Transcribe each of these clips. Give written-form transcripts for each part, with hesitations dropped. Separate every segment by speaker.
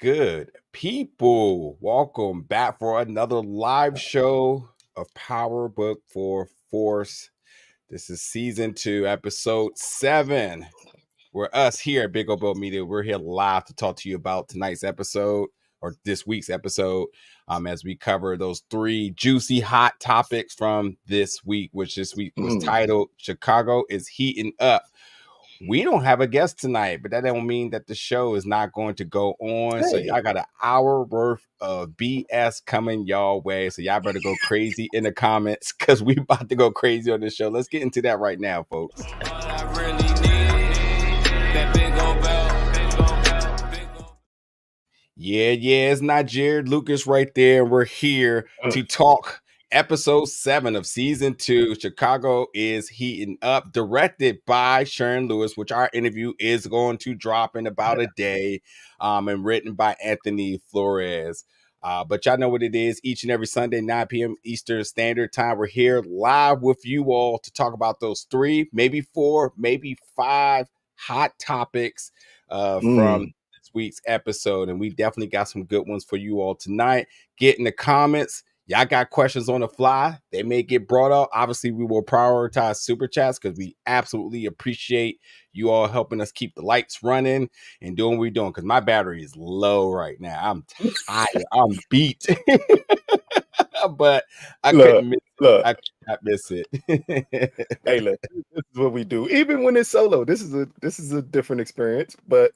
Speaker 1: good people? Welcome back for another live show of Power Book for Force. This is season 2, episode 7. We're us here at Big O Bill Media. We're here live to talk to you about tonight's episode or this week's episode as we cover those 3 juicy hot topics from this week, which this week was titled Chicago is Heating Up. We don't have a guest tonight, but that don't mean that the show is not going to go on. So y'all got an hour worth of BS coming y'all way. So y'all better go crazy in the comments because we about to go crazy on this show. Let's get into that right now, folks. Yeah, it's not Jared Lucas right there. We're here to talk episode 7 of season 2, Chicago is Heating Up, directed by Sharon Lewis, which our interview is going to drop in about a day, and written by Anthony Florez. But y'all know what it is. Each and every Sunday, 9 p.m. Eastern Standard Time, we're here live with you all to talk about those 3, maybe 4, maybe 5 hot topics from this week's episode. And we definitely got some good ones for you all tonight. Get in the comments. Y'all got questions on the fly. They may get brought up. Obviously, we will prioritize super chats because we absolutely appreciate you all helping us keep the lights running and doing what we're doing. Because my battery is low right now. I'm tired. I'm beat. But I couldn't miss it. I could not miss it.
Speaker 2: Hey, look, this is what we do. Even when it's solo, this is a different experience, but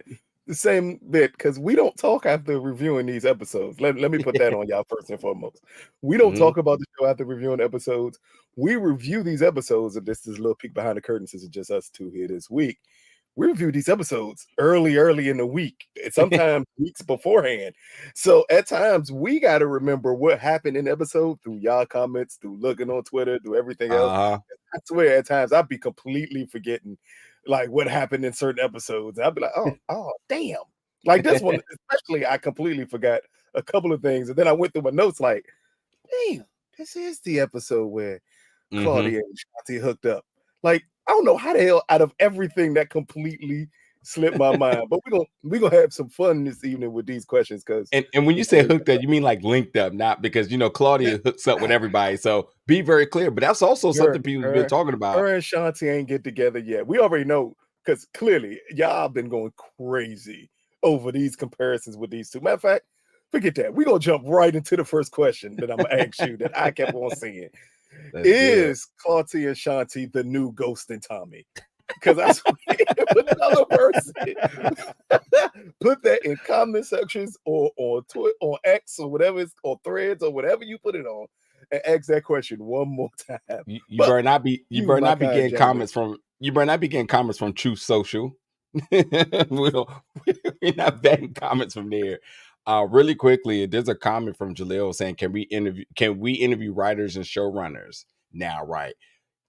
Speaker 2: the same bit, because we don't talk after reviewing these episodes. Let me put that on y'all first and foremost. We don't talk about the show after reviewing episodes. We review these episodes, and this is a little peek behind the curtain since it's just us 2 here this week. We review these episodes early in the week, and sometimes weeks beforehand. So at times we got to remember what happened in the episode through y'all comments, through looking on Twitter, through everything else. I swear at times I'd be completely forgetting like what happened in certain episodes. I'd be like, oh, damn. Like this one, especially, I completely forgot a couple of things. And then I went through my notes like, damn, this is the episode where Claudia and Shanti hooked up. Like, I don't know how the hell out of everything that completely slipped my mind. But we're gonna have some fun this evening with these questions. Cause
Speaker 1: and when you say hooked up, you mean like linked up, not because Claudia hooks up with everybody. So be very clear. But that's also something people have been talking about.
Speaker 2: Her and Shanti ain't get together yet. We already know because clearly y'all been going crazy over these comparisons with these two. Matter of fact, forget that. We're gonna jump right into the first question that I'm gonna ask you that I kept on seeing. Is Claudia and Shanti the new Ghost and Tommy? Because that's put another person. Put that in comment sections or on Twitter, on X or whatever it's or Threads or whatever you put it on, and ask that question one more time.
Speaker 1: You better not be getting comments from Truth Social. We're not vetting comments from there. Really quickly, there's a comment from Jaleel saying, "Can we interview writers and showrunners now?" Right,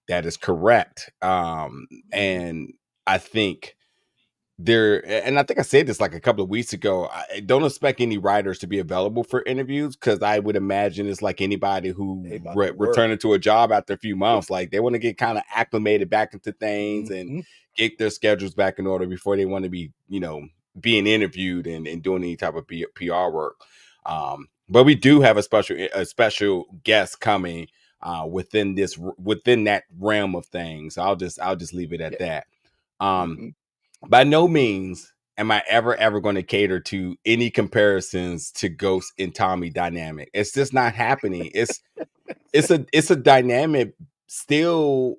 Speaker 1: that is correct. And I think I think I said this like a couple of weeks ago. I don't expect any writers to be available for interviews because I would imagine it's like anybody who returning to a job after a few months, like they want to get kind of acclimated back into things and get their schedules back in order before they want to be, being interviewed and doing any type of PR work. But we do have a special guest coming within that realm of things. I'll just leave it at that. By no means am I ever going to cater to any comparisons to Ghost and Tommy dynamic. It's just not happening. It's a dynamic still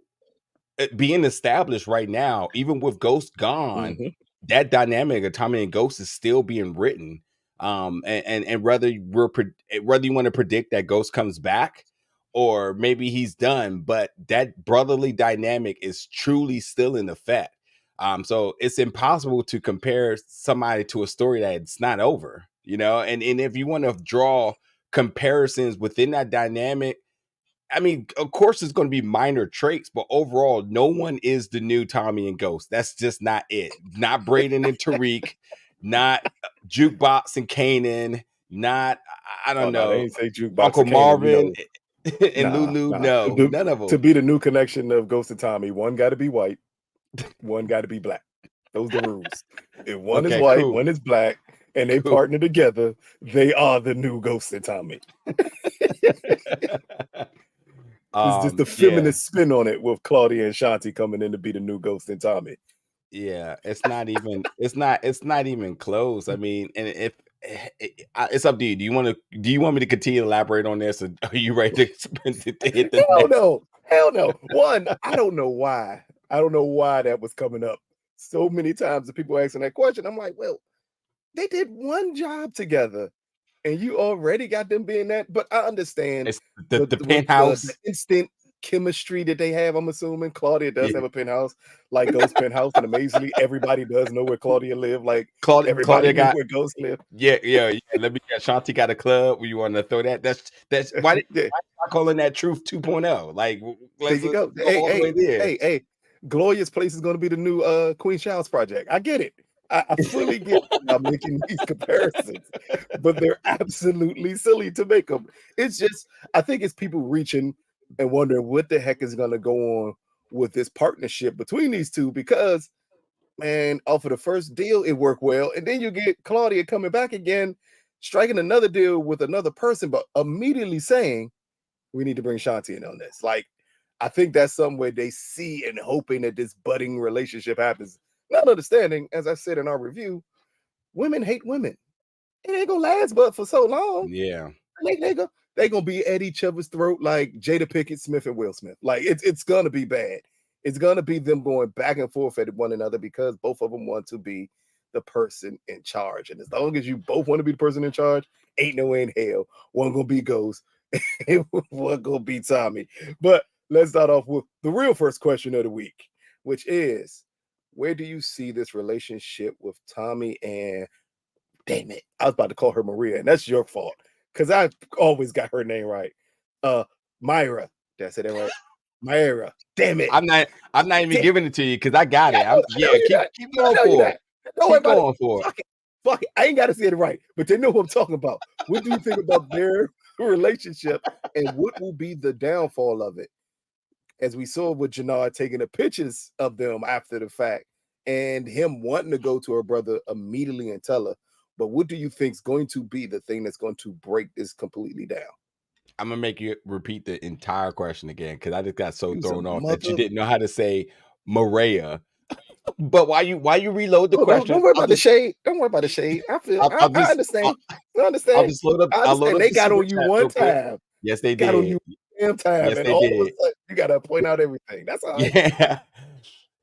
Speaker 1: being established right now, even with Ghost gone. That dynamic of Tommy and Ghost is still being written. And whether you want to predict that Ghost comes back or maybe he's done, but that brotherly dynamic is truly still in effect. So it's impossible to compare somebody to a story that's not over, and if you want to draw comparisons within that dynamic, I mean, of course, it's going to be minor traits, but overall, no one is the new Tommy and Ghost. That's just not it. Not Braden and Tariq, not Jukebox and Kanan, not, I don't know,
Speaker 2: they ain't say Jukebox
Speaker 1: Uncle
Speaker 2: and
Speaker 1: Marvin
Speaker 2: Kanan,
Speaker 1: and Lulu. No, none of them.
Speaker 2: To be the new connection of Ghost and Tommy, one got to be white, one got to be black. Those are the rules. If one is white, one is black, and they partner together. They are the new Ghost and Tommy. It's just the feminist spin on it with Claudia and Shanti coming in to be the new Ghost and Tommy.
Speaker 1: Yeah, it's not even close. I mean, and if it's up to you. Do you want me to continue to elaborate on this, or are you ready to hit the
Speaker 2: Hell no. One, I don't know why. I don't know why that was coming up so many times. The people asking that question, I'm like, well, they did one job together, and you already got them being that. But I understand
Speaker 1: it's the penthouse,
Speaker 2: the instant chemistry that they have. I'm assuming Claudia does
Speaker 1: yeah.
Speaker 2: have a penthouse, like Ghost penthouse, and amazingly, everybody does know where Claudia live. Like everybody
Speaker 1: Claudia
Speaker 2: knew where Ghost live.
Speaker 1: Yeah. Let me get Shanti got a club where you want to throw that. That's why
Speaker 2: Yeah.
Speaker 1: I calling that Truth 2.0. Like,
Speaker 2: There you go.
Speaker 1: Go all the way there.
Speaker 2: Hey, Gloria's Place is going to be the new Queen Child's project. I get it. I fully get I'm making these comparisons, but they're absolutely silly to make them. It's just, I think it's people reaching and wondering what the heck is going to go on with this partnership between these two, because, man, off of the first deal, it worked well. And then you get Claudia coming back again, striking another deal with another person, but immediately saying, we need to bring Shanti in on this. Like, I think that's somewhere they see and hoping that this budding relationship happens. Not understanding, as I said in our review, women hate women. It ain't gonna last but for so long.
Speaker 1: Yeah.
Speaker 2: They gonna be at each other's throat like Jada Pinkett Smith and Will Smith. Like, it's gonna be bad. It's gonna be them going back and forth at one another because both of them want to be the person in charge. And as long as you both want to be the person in charge, ain't no way in hell one gonna be Ghost, one gonna be Tommy. But let's start off with the real first question of the week, which is, where do you see this relationship with Tommy and, damn it, I was about to call her Maria, and that's your fault because I always got her name right. Myra. Did I say that right? Myra. Damn it.
Speaker 1: I'm not even giving it to you because I got it. Keep going for it.
Speaker 2: Keep going for it. Fuck it. I ain't got to say it right, but they know who I'm talking about. What do you think about their relationship, and what will be the downfall of it? As we saw with Jenard taking the pictures of them after the fact and him wanting to go to her brother immediately and tell her. But what do you think is going to be the thing that's going to break this completely down?
Speaker 1: I'm gonna make you repeat the entire question again because I just got so thrown off that you didn't know how to say Maria. But why you reload the question?
Speaker 2: Don't worry about the shade. Don't worry about the shade. I understand. I understand.
Speaker 1: I'll just load up.
Speaker 2: They got on you one time.
Speaker 1: Yes, they did.
Speaker 2: Got on you damn time.
Speaker 1: Yes,
Speaker 2: and
Speaker 1: they
Speaker 2: all
Speaker 1: did.
Speaker 2: Of a sudden, you gotta point out everything. That's all.
Speaker 1: Yeah.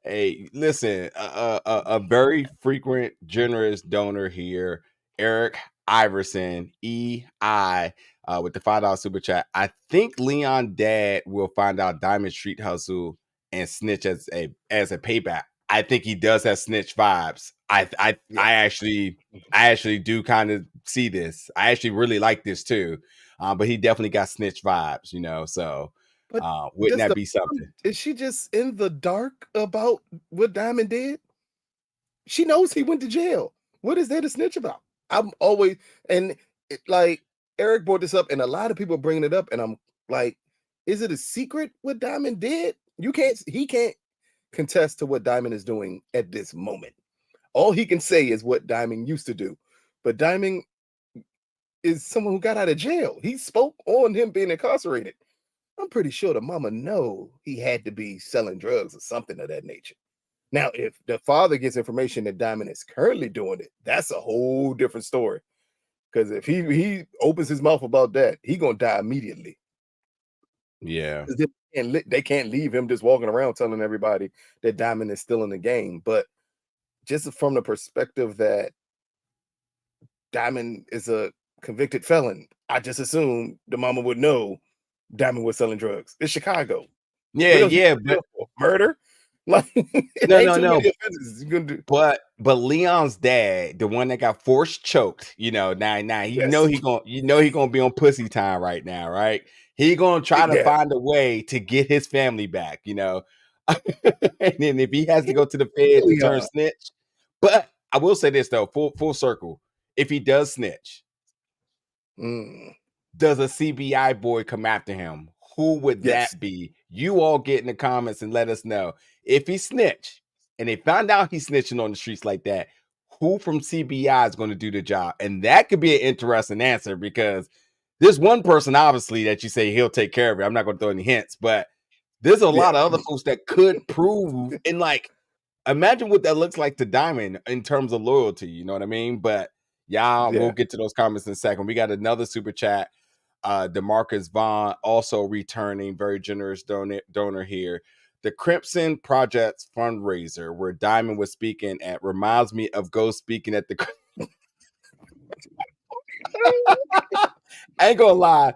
Speaker 1: Hey, listen, a very frequent, generous donor here, Eric Iverson, EI, with the $5 super chat. I think Leon dad will find out Diamond Street Hustle and snitch as a payback. I think he does have snitch vibes. I actually do kind of see this. I actually really like this too. But he definitely got snitch vibes, so wouldn't that be something?
Speaker 2: Is she just in the dark about what Diamond did? She knows he went to jail. What is there to snitch about? I'm always, like Eric brought this up, and a lot of people are bringing it up, and I'm like, is it a secret what Diamond did? He can't contest to what Diamond is doing at this moment. All he can say is what Diamond used to do. But Diamond is someone who got out of jail. He spoke on him being incarcerated. I'm pretty sure the mama know he had to be selling drugs or something of that nature. Now, if the father gets information that Diamond is currently doing it, that's a whole different story. Because if he opens his mouth about that, he gonna die immediately.
Speaker 1: Yeah.
Speaker 2: They can't leave him just walking around telling everybody that Diamond is still in the game. But just from the perspective that Diamond is a convicted felon, I just assume the mama would know Diamond was selling drugs. It's Chicago.
Speaker 1: Yeah,
Speaker 2: but murder. Like,
Speaker 1: no. But Leon's dad, the one that got forced choked, now he gonna be on pussy time right now, right? He gonna try to find a way to get his family back, and then if he has to go to the feds to turn snitch. But I will say this though, full circle. If he does snitch, does a CBI boy come after him? Who would that be? You all get in the comments and let us know. If he snitch and they found out he's snitching on the streets like that, who from CBI is going to do the job? And that could be an interesting answer because there's one person, obviously, that you say he'll take care of it. I'm not going to throw any hints, but there's a lot of other folks that could prove. And like, imagine what that looks like to Diamond in terms of loyalty. You know what I mean? But we'll get to those comments in a second. We got another super chat. DeMarcus Vaughn also returning, very generous donor here. The Crimson Project's fundraiser where Diamond was speaking at reminds me of Ghost speaking at the. I ain't gonna lie,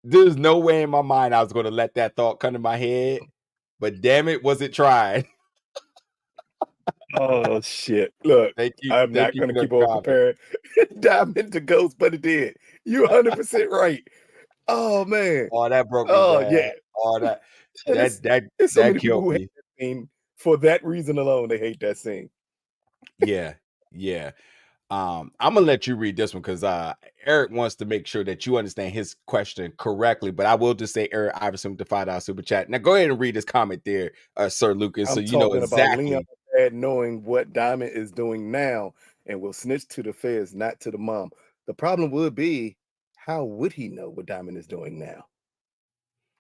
Speaker 1: there's no way in my mind I was gonna let that thought come to my head, but damn it, was it tried?
Speaker 2: Oh shit! Look, I'm not gonna keep on comparing Diamond to Ghost, but it did. You're 100% right. Oh man!
Speaker 1: Oh, that broke me.
Speaker 2: Oh
Speaker 1: down.
Speaker 2: yeah!
Speaker 1: Oh, that
Speaker 2: there's so many people
Speaker 1: killed
Speaker 2: who
Speaker 1: me.
Speaker 2: hate that scene for that reason alone. They hate that scene.
Speaker 1: Yeah. I'm gonna let you read this one because Eric wants to make sure that you understand his question correctly. But I will just say Eric Iverson with the $5 super chat. Now go ahead and read this comment there, Sir Lucas, so you know exactly.
Speaker 2: About Leon knowing what Diamond is doing now and will snitch to the feds, not to the mom. The problem would be, how would he know what Diamond is doing now?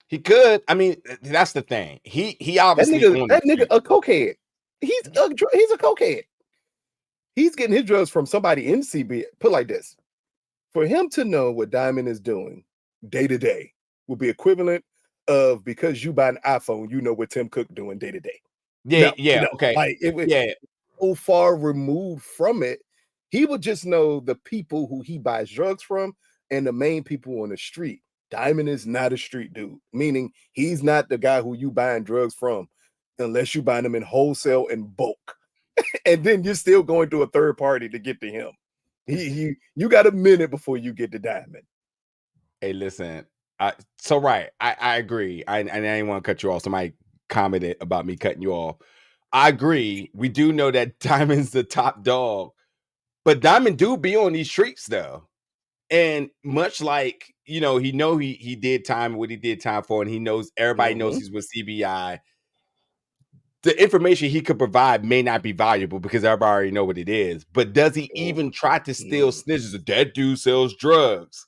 Speaker 1: He could. I mean, that's the thing. He obviously
Speaker 2: that nigga a cokehead. He's a cokehead. He's getting his drugs from somebody in CB. Put like this. For him to know what Diamond is doing day to day would be equivalent of because you buy an iPhone, you know what Tim Cook doing day to day.
Speaker 1: Okay.
Speaker 2: Like it was so far removed from it. He would just know the people who he buys drugs from and the main people on the street. Diamond is not a street dude, meaning he's not the guy who you buying drugs from unless you buy them in wholesale and bulk. And then you're still going through a third party to get to him. You got a minute before you get to Diamond.
Speaker 1: Hey, listen. I agree. I didn't want to cut you off. Somebody commented about me cutting you off. I agree. We do know that Diamond's the top dog, but Diamond do be on these streets though. And much like, he did time what he did time for, and he knows everybody knows he's with CBI. The information he could provide may not be valuable because everybody already know what it is. But does he even try to steal snitches? That dude sells drugs.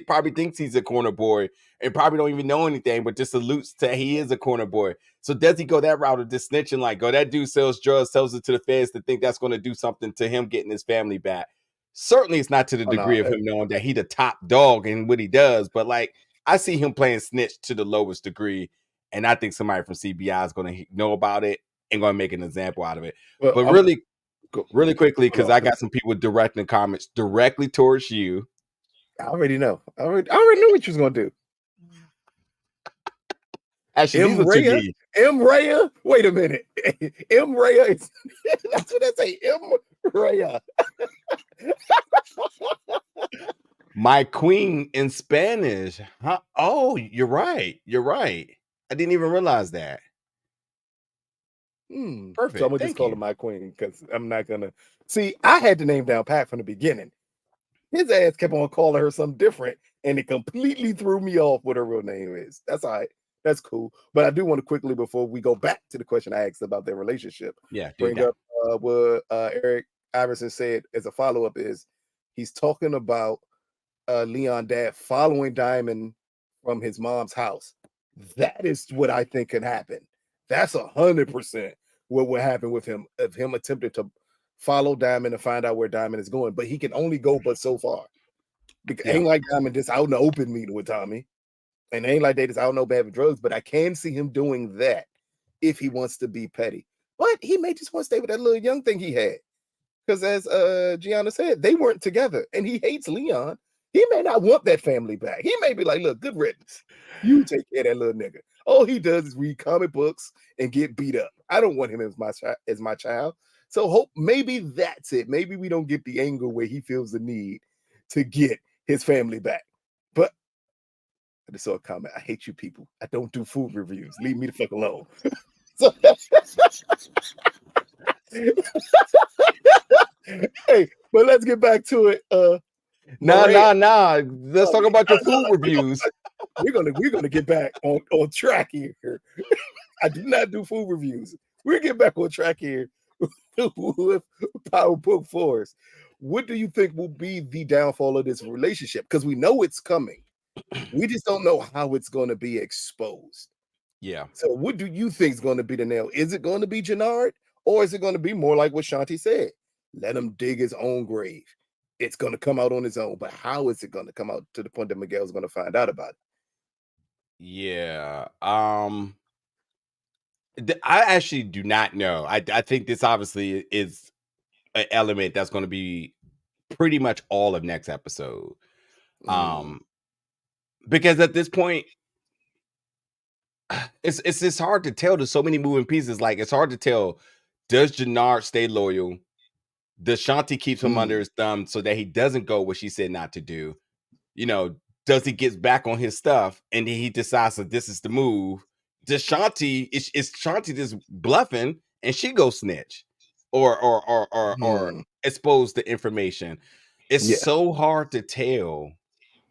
Speaker 1: Probably thinks he's a corner boy and probably don't even know anything, but just alludes to he is a corner boy. So does he go that route of just snitching like, that dude sells drugs, sells it to the feds to think that's going to do something to him getting his family back? Certainly it's not to the degree of him knowing that he the top dog in what he does, but like I see him playing snitch to the lowest degree. And I think somebody from CBI is going to know about it and going to make an example out of it. Well, but really quickly, because I got some people directing comments directly towards you.
Speaker 2: I already know. I already knew what you was going to do.
Speaker 1: Actually,
Speaker 2: M. Raya. Wait a minute. M. Raya. That's what I say. M. Raya.
Speaker 1: My queen in Spanish. Huh? Oh, you're right. I didn't even realize that.
Speaker 2: Perfect. So I'm gonna just call her my queen because I'm not gonna see. I had the name down pat from the beginning. His ass kept on calling her something different, and it completely threw me off what her real name is. That's all right. That's cool. But I do want to quickly, before we go back to the question I asked about their relationship, bring up what Eric Iverson said as a follow-up is he's talking about Leon dad following Diamond from his mom's house. That is what I think can happen. That's 100% what will happen with him of him attempting to follow Diamond and find out where Diamond is going, but he can only go but so far. Because ain't like Diamond just out in the open meeting with Tommy, and ain't like they just out no bad with drugs. But I can see him doing that if he wants to be petty. But he may just want to stay with that little young thing he had, because as Gianna said, they weren't together, and he hates Leon. He may not want that family back. He may be like, look, good riddance. You take care of that little nigga. All he does is read comic books and get beat up. I don't want him as my child. So maybe that's it. Maybe we don't get the angle where he feels the need to get his family back. But I just saw a comment. I hate you people. I don't do food reviews. Leave me the fuck alone. Hey, but let's get back to it.
Speaker 1: Nah. Let's talk about your food reviews.
Speaker 2: We're gonna get back on track here. I do not do food reviews. We'll get back on track here with Power Book Florez. What do you think will be the downfall of this relationship? Because we know it's coming. We just don't know how it's going to be exposed.
Speaker 1: Yeah.
Speaker 2: So what do you think is going to be the nail? Is it going to be Jenard, or is it going to be more like what Shanti said? Let him dig his own grave. It's going to come out on his own. But how is it going to come out to the point that Miguel's going to find out about it?
Speaker 1: Yeah. I actually do not know. I think this obviously is an element that's going to be pretty much all of next episode. Because at this point, it's just hard to tell. There's so many moving pieces. Like, it's hard to tell. Does Jenard stay loyal? Does Shanti keeps him under his thumb so that he doesn't go what she said not to do? You know, does he get back on his stuff and then he decides that this is the move? Does Shanti is Shanti just bluffing and she go snitch or expose the information? It's so hard to tell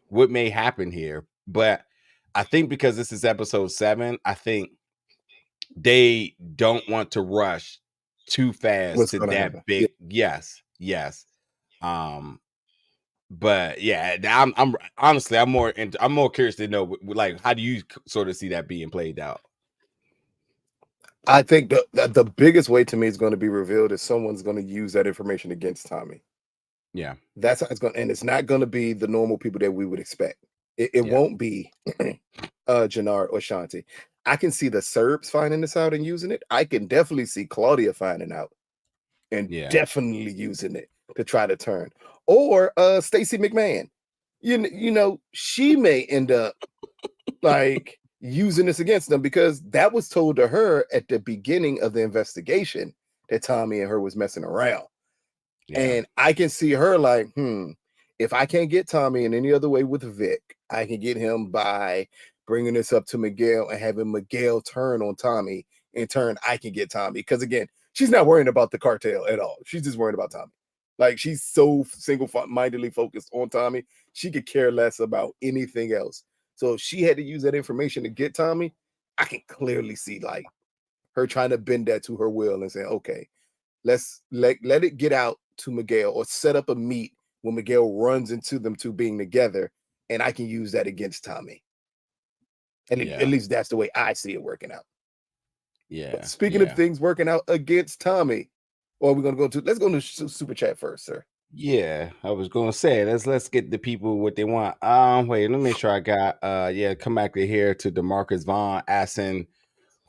Speaker 1: what may happen here, but I think because this is episode 7, I think they don't want to rush too fast to that
Speaker 2: happen?
Speaker 1: big. Yes. But yeah, I'm honestly I'm more curious to know, like, how do you sort of see that being played out?
Speaker 2: I think the biggest way to me is going to be revealed is someone's going to use that information against Tommy.
Speaker 1: Yeah,
Speaker 2: that's how it's going, and it's not going to be the normal people that we would expect. It won't be Jenard or Shanti. I can see the Serbs finding this out and using it. I can definitely see Claudia finding out and definitely using it to try to turn. Or Stacey McMahon. You know, she may end up like using this against them because that was told to her at the beginning of the investigation that Tommy and her was messing around. And I can see her like, if I can't get Tommy in any other way with Vic, I can get him by bringing this up to Miguel and having Miguel turn on Tommy. In turn, I can get Tommy. Because again, she's not worrying about the cartel at all. She's just worried about Tommy. Like, she's so single-mindedly focused on Tommy. She could care less about anything else. So if she had to use that information to get Tommy, I can clearly see like her trying to bend that to her will and saying, okay, let's let it get out to Miguel or set up a meet when Miguel runs into them two being together, and I can use that against Tommy. And at least that's the way I see it working out.
Speaker 1: Yeah.
Speaker 2: But speaking of things working out against Tommy, or we're gonna let's go to super chat first, sir.
Speaker 1: Yeah, I was gonna say let's get the people what they want. Wait, let me make sure I got come back to here to DeMarcus Vaughn asking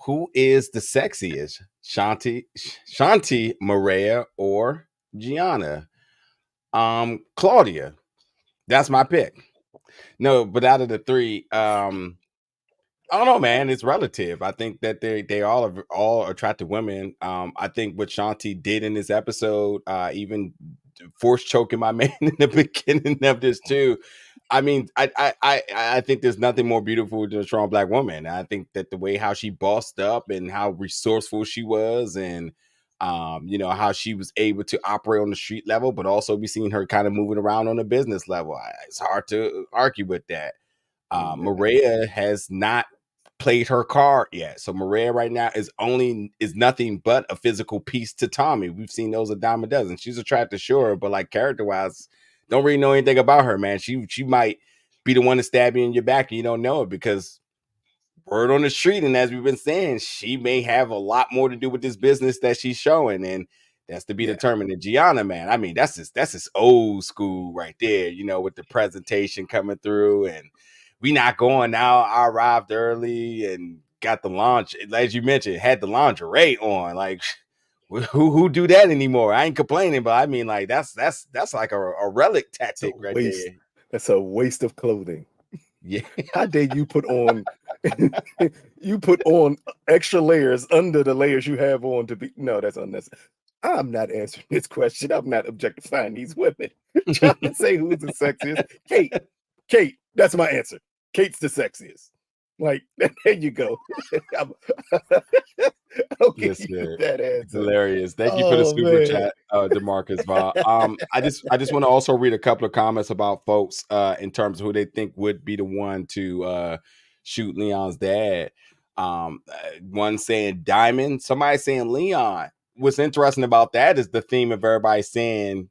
Speaker 1: who is the sexiest, Shanti, Maria, or Gianna? Claudia. That's my pick. No, but out of the three, I don't know, man. It's relative. I think that they all attractive women. I think what Shanti did in this episode, even force choking my man in the beginning of this too. I mean, I think there's nothing more beautiful than a strong black woman. I think that the way how she bossed up and how resourceful she was, and you know, how she was able to operate on the street level, but also be seeing her kind of moving around on the business level. It's hard to argue with that. Maria has not played her card yet. So Maria right now is nothing but a physical piece to Tommy. We've seen those a dime a dozen. She's attractive, sure, but like character wise, don't really know anything about her, man. She might be the one to stab you in your back and you don't know it, because word on the street, and as we've been saying, she may have a lot more to do with this business that she's showing, and that's to be determined. And Gianna, man, I mean, that's just old school right there, you know, with the presentation coming through, and we not going now. I arrived early and got the launch, as you mentioned, had the lingerie on. Like, who do that anymore? I ain't complaining, but I mean, like, that's like a relic tactic right there.
Speaker 2: That's a waste of clothing.
Speaker 1: Yeah.
Speaker 2: How dare you put on extra layers under the layers you have on to be? No, that's unnecessary. I'm not answering this question. I'm not objectifying these women. Trying to say who's the sexiest. Kate, that's my answer. Kate's the sexiest. Like, there you go. I'll give you that answer.
Speaker 1: Hilarious. Thank you for the super chat, DeMarcus Vaughn. I just want to also read a couple of comments about folks in terms of who they think would be the one to shoot Leon's dad. One saying Diamond, somebody saying Leon. what's interesting about that is the theme of everybody saying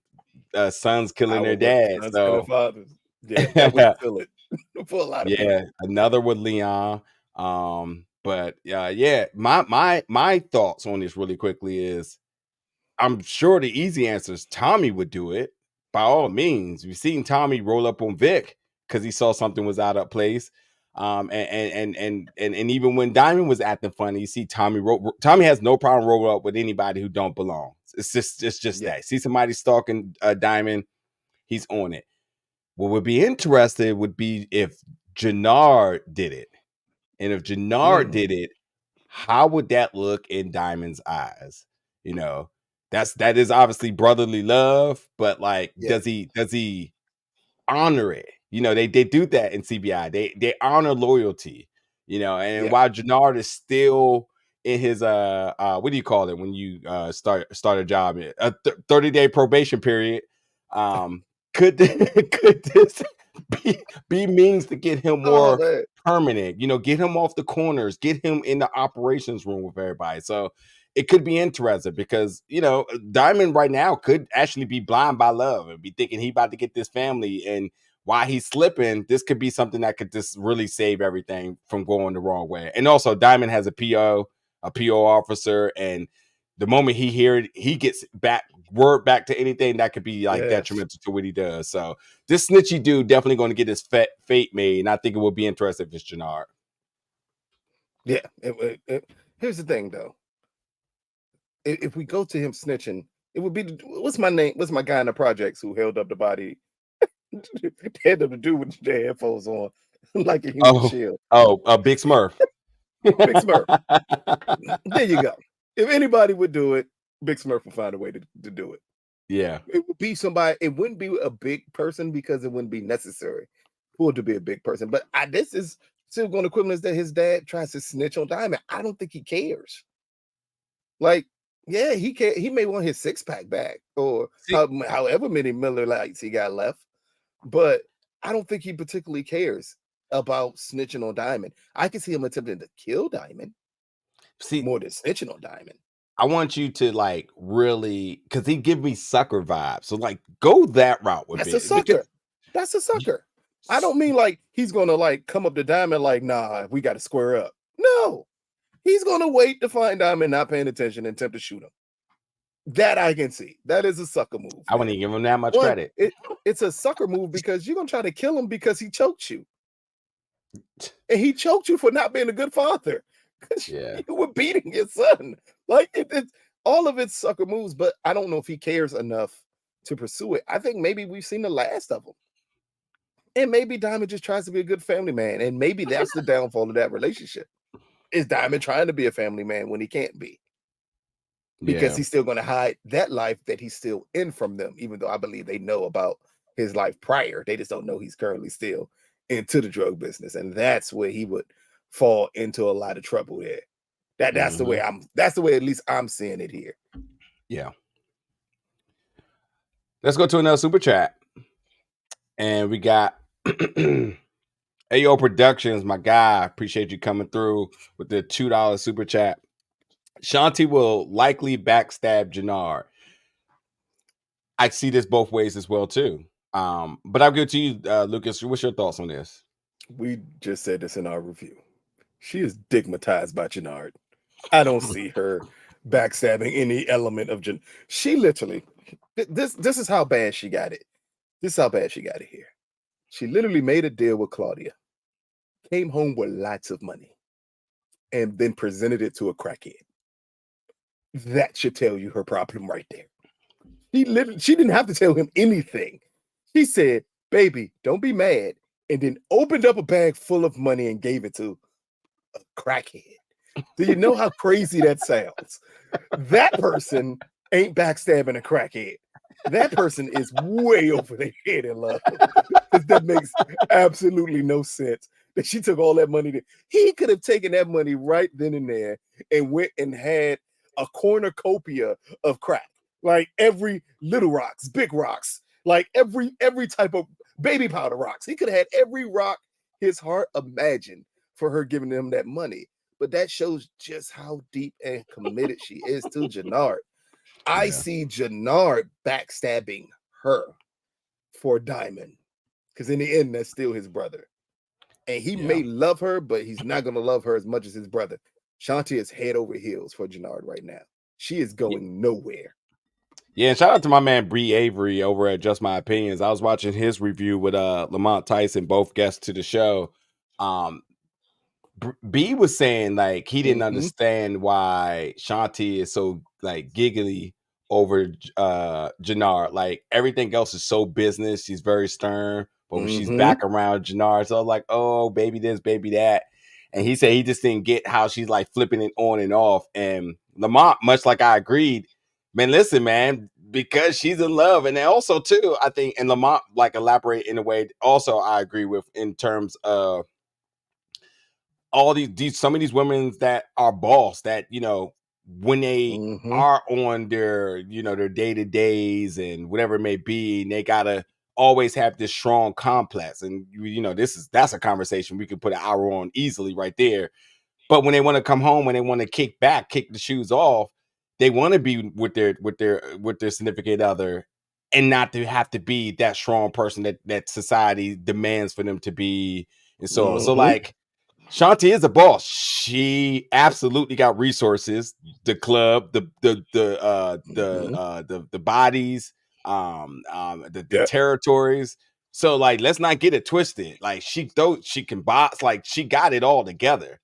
Speaker 1: sons killing their dads.
Speaker 2: Sons killing
Speaker 1: So
Speaker 2: fathers. Yeah, that would fill it for a lot of people.
Speaker 1: Another with Leon. But yeah, my thoughts on this really quickly is I'm sure the easy answer is Tommy would do it by all means. We've seen Tommy roll up on Vic because he saw something was out of place. And even when Diamond was acting funny, you see Tommy has no problem rolling up with anybody who don't belong. It's just that. See somebody stalking Diamond, he's on it. What would be interesting would be if Jenard did it. And if Jenard did it, how would that look in Diamond's eyes? You know, that is obviously brotherly love, but like, does he honor it? You know, they do that in CBI. They honor loyalty, you know, and while Jenard is still in his what do you call it when you start a job, a 30-day probation period, could this be means to get him more permanent, you know, get him off the corners, get him in the operations room with everybody. So it could be interesting because, you know, Diamond right now could actually be blind by love and be thinking he about to get this family, and while he's slipping, this could be something that could just really save everything from going the wrong way. And also Diamond has a PO officer, and the moment he hears it, he gets word back to anything that could be like detrimental to what he does. So this snitchy dude definitely going to get his fate made, and I think it will be interesting if it's Jenard.
Speaker 2: Yeah. Here's the thing, though. If we go to him snitching, it would be what's my guy in the projects who held up the body? Had up the dude with the headphones on, like a human shield.
Speaker 1: Big Smurf.
Speaker 2: Big Smurf. There you go. If anybody would do it, Big Smurf would find a way to do it.
Speaker 1: Yeah.
Speaker 2: It would be somebody. It wouldn't be a big person because it wouldn't be necessary for it to be a big person. But this is still going to equivalence that his dad tries to snitch on Diamond. I don't think he cares. Like, yeah, he may want his 6-pack back or however many Miller Lights he got left. But I don't think he particularly cares about snitching on Diamond. I can see him attempting to kill Diamond. More than snitching on Diamond.
Speaker 1: I want you to like really, because he give me sucker vibes. So like, go that route with
Speaker 2: it. That's a sucker. I don't mean like he's gonna like come up to Diamond like, nah, we got to square up. No, he's gonna wait to find Diamond not paying attention and attempt to shoot him. That I can see. That is a sucker move.
Speaker 1: I wouldn't give him that much credit.
Speaker 2: It's a sucker move because you're gonna try to kill him because he choked you, and he choked you for not being a good father. You were beating your son. Like it's all of it's sucker moves, but I don't know if he cares enough to pursue it. I think maybe we've seen the last of them, and maybe Diamond just tries to be a good family man, and maybe that's the downfall of that relationship. Is Diamond trying to be a family man when he can't be? Because he's still going to hide that life that he's still in from them, even though I believe they know about his life prior. They just don't know he's currently still into the drug business, and that's where he would fall into a lot of trouble there. That's the way at least I'm seeing it here.
Speaker 1: Yeah. Let's go to another super chat. And we got AO Productions, my guy. Appreciate you coming through with the $2 super chat. Shanti will likely backstab Jenard. I see this both ways as well, too. But I'll give it to you, Lucas. What's your thoughts on this?
Speaker 2: We just said this in our review. She is stigmatized by Jenard. I don't see her backstabbing any element of Jenard. She literally, this is how bad she got it. This is how bad she got it here. She literally made a deal with Claudia, came home with lots of money, and then presented it to a crackhead. That should tell you her problem right there. She didn't have to tell him anything. She said, baby, don't be mad, and then opened up a bag full of money and gave it to a crackhead. Do you know how crazy that sounds? That person ain't backstabbing a crackhead. That person is way over their head in love. That makes absolutely no sense. That she took all that money. He could have taken that money right then and there and went and had a cornucopia of crack. Like every little rocks, big rocks, like every type of baby powder rocks. He could have had every rock his heart imagined for her giving him that money. But that shows just how deep and committed she is to Jenard. I see Jenard backstabbing her for Diamond. Because in the end, that's still his brother. And he may love her, but he's not going to love her as much as his brother. Shanti is head over heels for Jenard right now. She is going nowhere.
Speaker 1: Yeah, and shout out to my man Bree Avery over at Just My Opinions. I was watching his review with Lamont Tyson, both guests to the show. B was saying like he didn't understand why Shanti is so like giggly over Jenard. Like everything else is so business. She's very stern, but when she's back around Jenard, so I was like, oh, baby this, baby that. And he said he just didn't get how she's like flipping it on and off. And Lamont, much like I agreed, man, listen, man, because she's in love. And then also too, I think, and Lamont like elaborate in a way also I agree with in terms of all these some of these women that are boss that when they are on their their day-to-days and whatever it may be, and they gotta always have this strong complex, and that's a conversation we could put an hour on easily right there. But when they want to come home, when they want to kick the shoes off, they want to be with their significant other and not to have to be that strong person that society demands for them to be, and so on. So like Shanti is a boss. She absolutely got resources. The club, the bodies, the territories. So like, let's not get it twisted. Like she can box. Like she got it all together.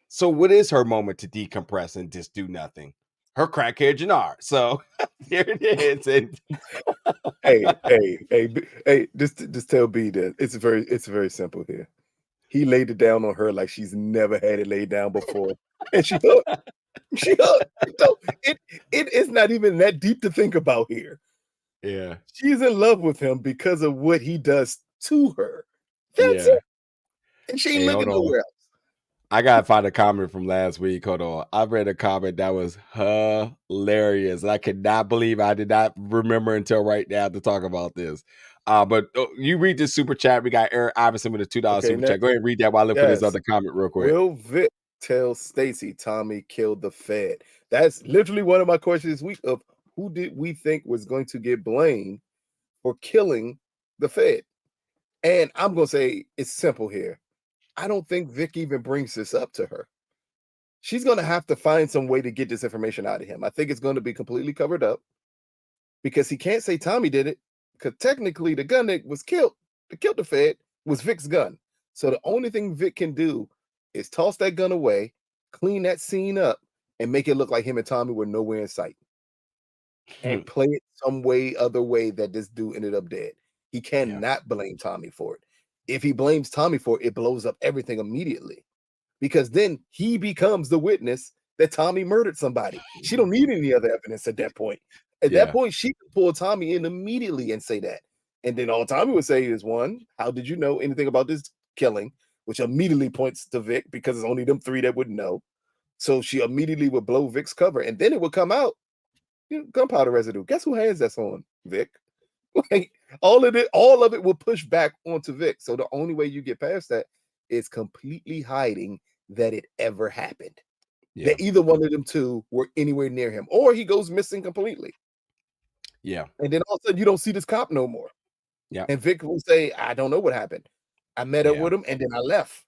Speaker 1: So what is her moment to decompress and just do nothing? Her crackhead Jenard. So there it is. And
Speaker 2: hey, just tell B that it's very simple here. He laid it down on her like she's never had it laid down before. And she hooked. She hooked. So it is not even that deep to think about here.
Speaker 1: Yeah.
Speaker 2: She's in love with him because of what he does to her. That's it. And she ain't looking nowhere else.
Speaker 1: I gotta find a comment from last week. Hold on. I read a comment that was hilarious. I could not believe I did not remember until right now to talk about this. But you read this super chat. We got Eric Iverson with a $2 super chat. Go ahead and read that while I look for this other comment real quick.
Speaker 2: Will Vic tell Stacy Tommy killed the Fed? That's literally one of my questions this week of who did we think was going to get blamed for killing the Fed? And I'm going to say it's simple here. I don't think Vic even brings this up to her. She's going to have to find some way to get this information out of him. I think it's going to be completely covered up because he can't say Tommy did it because technically the gun that was killed the Fed was Vic's gun. So the only thing Vic can do is toss that gun away, clean that scene up, and make it look like him and Tommy were nowhere in sight. And play it some other way that this dude ended up dead. He cannot blame Tommy for it. If he blames Tommy for it, it blows up everything immediately. Because then he becomes the witness that Tommy murdered somebody. She don't need any other evidence at that point. At that point, she can pull Tommy in immediately and say that. And then all Tommy would say is, one, how did you know anything about this killing? Which immediately points to Vic because it's only them three that would know. So she immediately would blow Vic's cover. And then it would come out, gunpowder residue. Guess who has that's on? Vic. Like all of it will push back onto Vic. So the only way you get past that is completely hiding that it ever happened. That either one of them two were anywhere near him, or he goes missing completely.
Speaker 1: Yeah.
Speaker 2: And then all of a sudden you don't see this cop no more.
Speaker 1: Yeah.
Speaker 2: And Vic will say, I don't know what happened. I met up with him and then I left.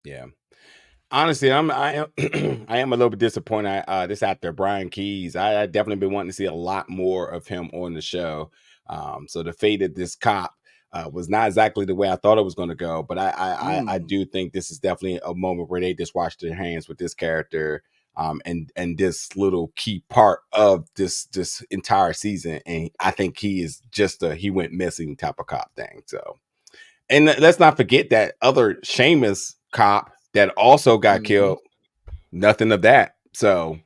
Speaker 1: Yeah. Honestly, I am I am a little bit disappointed. This actor Brian Keys, I definitely been wanting to see a lot more of him on the show. So the fate of this cop was not exactly the way I thought it was going to go, but I do think this is definitely a moment where they just washed their hands with this character, and this little key part of this entire season. And I think he is just he went missing type of cop thing. So, and let's not forget that other Seamus cop that also got killed. Nothing of that. So,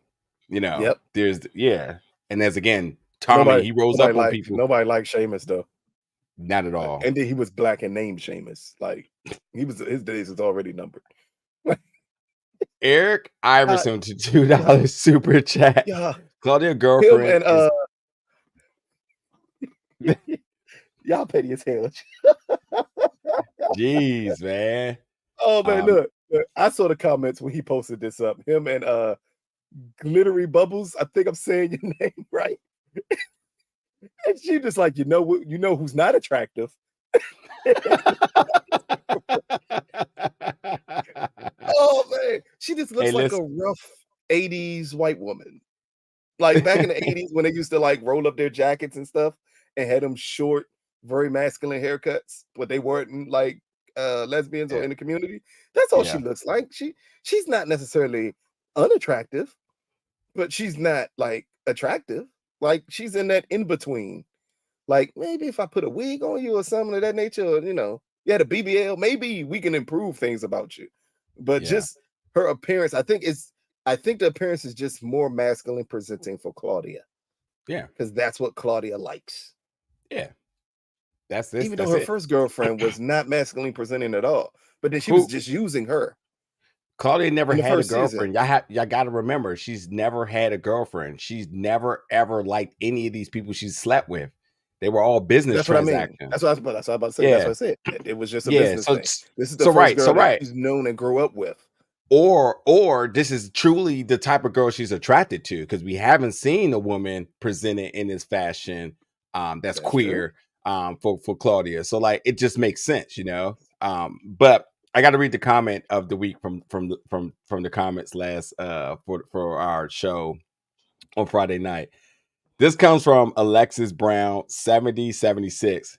Speaker 1: there's and there's again Tommy. He rose up on people.
Speaker 2: Nobody liked Seamus though.
Speaker 1: Not at all.
Speaker 2: And then he was black and named Seamus. Like his days is already numbered.
Speaker 1: Eric Iverson to $2 super chat.
Speaker 2: Yeah,
Speaker 1: Claudia girlfriend
Speaker 2: and y'all petty as hell.
Speaker 1: Jeez, man.
Speaker 2: Oh man, look, I saw the comments when he posted this up. Him and Glittery Bubbles. I think I'm saying your name right. And she just like, you know who's not attractive. Oh man, she just
Speaker 1: Hey,
Speaker 2: looks like a
Speaker 1: listen.
Speaker 2: rough 80s white woman. Like back in the 80s when they used to like roll up their jackets and stuff and had them short, very masculine haircuts, but they weren't like lesbians or
Speaker 1: Yeah,
Speaker 2: in the community. That's all she
Speaker 1: yeah,
Speaker 2: looks like. She's not necessarily unattractive, but she's not like attractive. Like she's in that in between. Like maybe if I put a wig on you or something of that nature, or you had a BBL, maybe we can improve things about you. But
Speaker 1: yeah,
Speaker 2: just her appearance, I think the appearance is just more masculine presenting for Claudia
Speaker 1: yeah,
Speaker 2: because that's what Claudia likes.
Speaker 1: yeah. That's this.
Speaker 2: Even though
Speaker 1: That's
Speaker 2: her
Speaker 1: it.
Speaker 2: first girlfriend was not masculine presenting at all, but then she was
Speaker 1: Who
Speaker 2: just using her
Speaker 1: Claudia never
Speaker 2: in the
Speaker 1: had a
Speaker 2: first season.
Speaker 1: girlfriend. Y'all got to remember, she's never had a girlfriend. She's never ever liked any of these people she's slept with. They were all business
Speaker 2: That's what I mean.
Speaker 1: transactions.
Speaker 2: That's what I was about to say. That's what
Speaker 1: Yeah,
Speaker 2: I said. It was just a
Speaker 1: yeah.
Speaker 2: business
Speaker 1: So,
Speaker 2: thing. This is the
Speaker 1: so
Speaker 2: first
Speaker 1: right, so
Speaker 2: girl that
Speaker 1: right.
Speaker 2: she's known and grew up with.
Speaker 1: Or this is truly the type of girl she's attracted to because we haven't seen a woman presented in this fashion that's
Speaker 2: That's true.
Speaker 1: queer for Claudia. So like it just makes sense, but I got to read the comment of the week from the comments last for our show on Friday night. This comes from Alexis Brown 7076.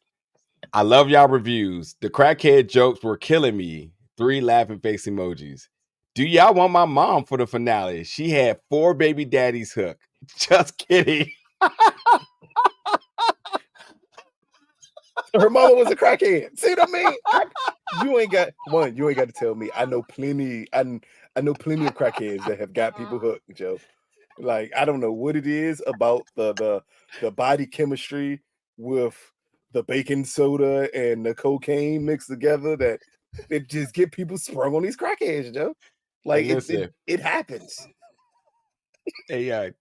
Speaker 1: I love y'all reviews. The crackhead jokes were killing me. 3 laughing face emojis. Do y'all want my mom for the finale? She had 4 baby daddies hook. Just kidding.
Speaker 2: Her mama was a crackhead. See what I mean? You ain't got to tell me. I know plenty. I know plenty of crackheads that have got people hooked, Joe. Like I don't know what it is about the body chemistry with the baking soda and the cocaine mixed together that it just get people sprung on these crackheads, Joe.
Speaker 1: Hey,
Speaker 2: Like it it,
Speaker 1: listen.
Speaker 2: it happens
Speaker 1: Hey,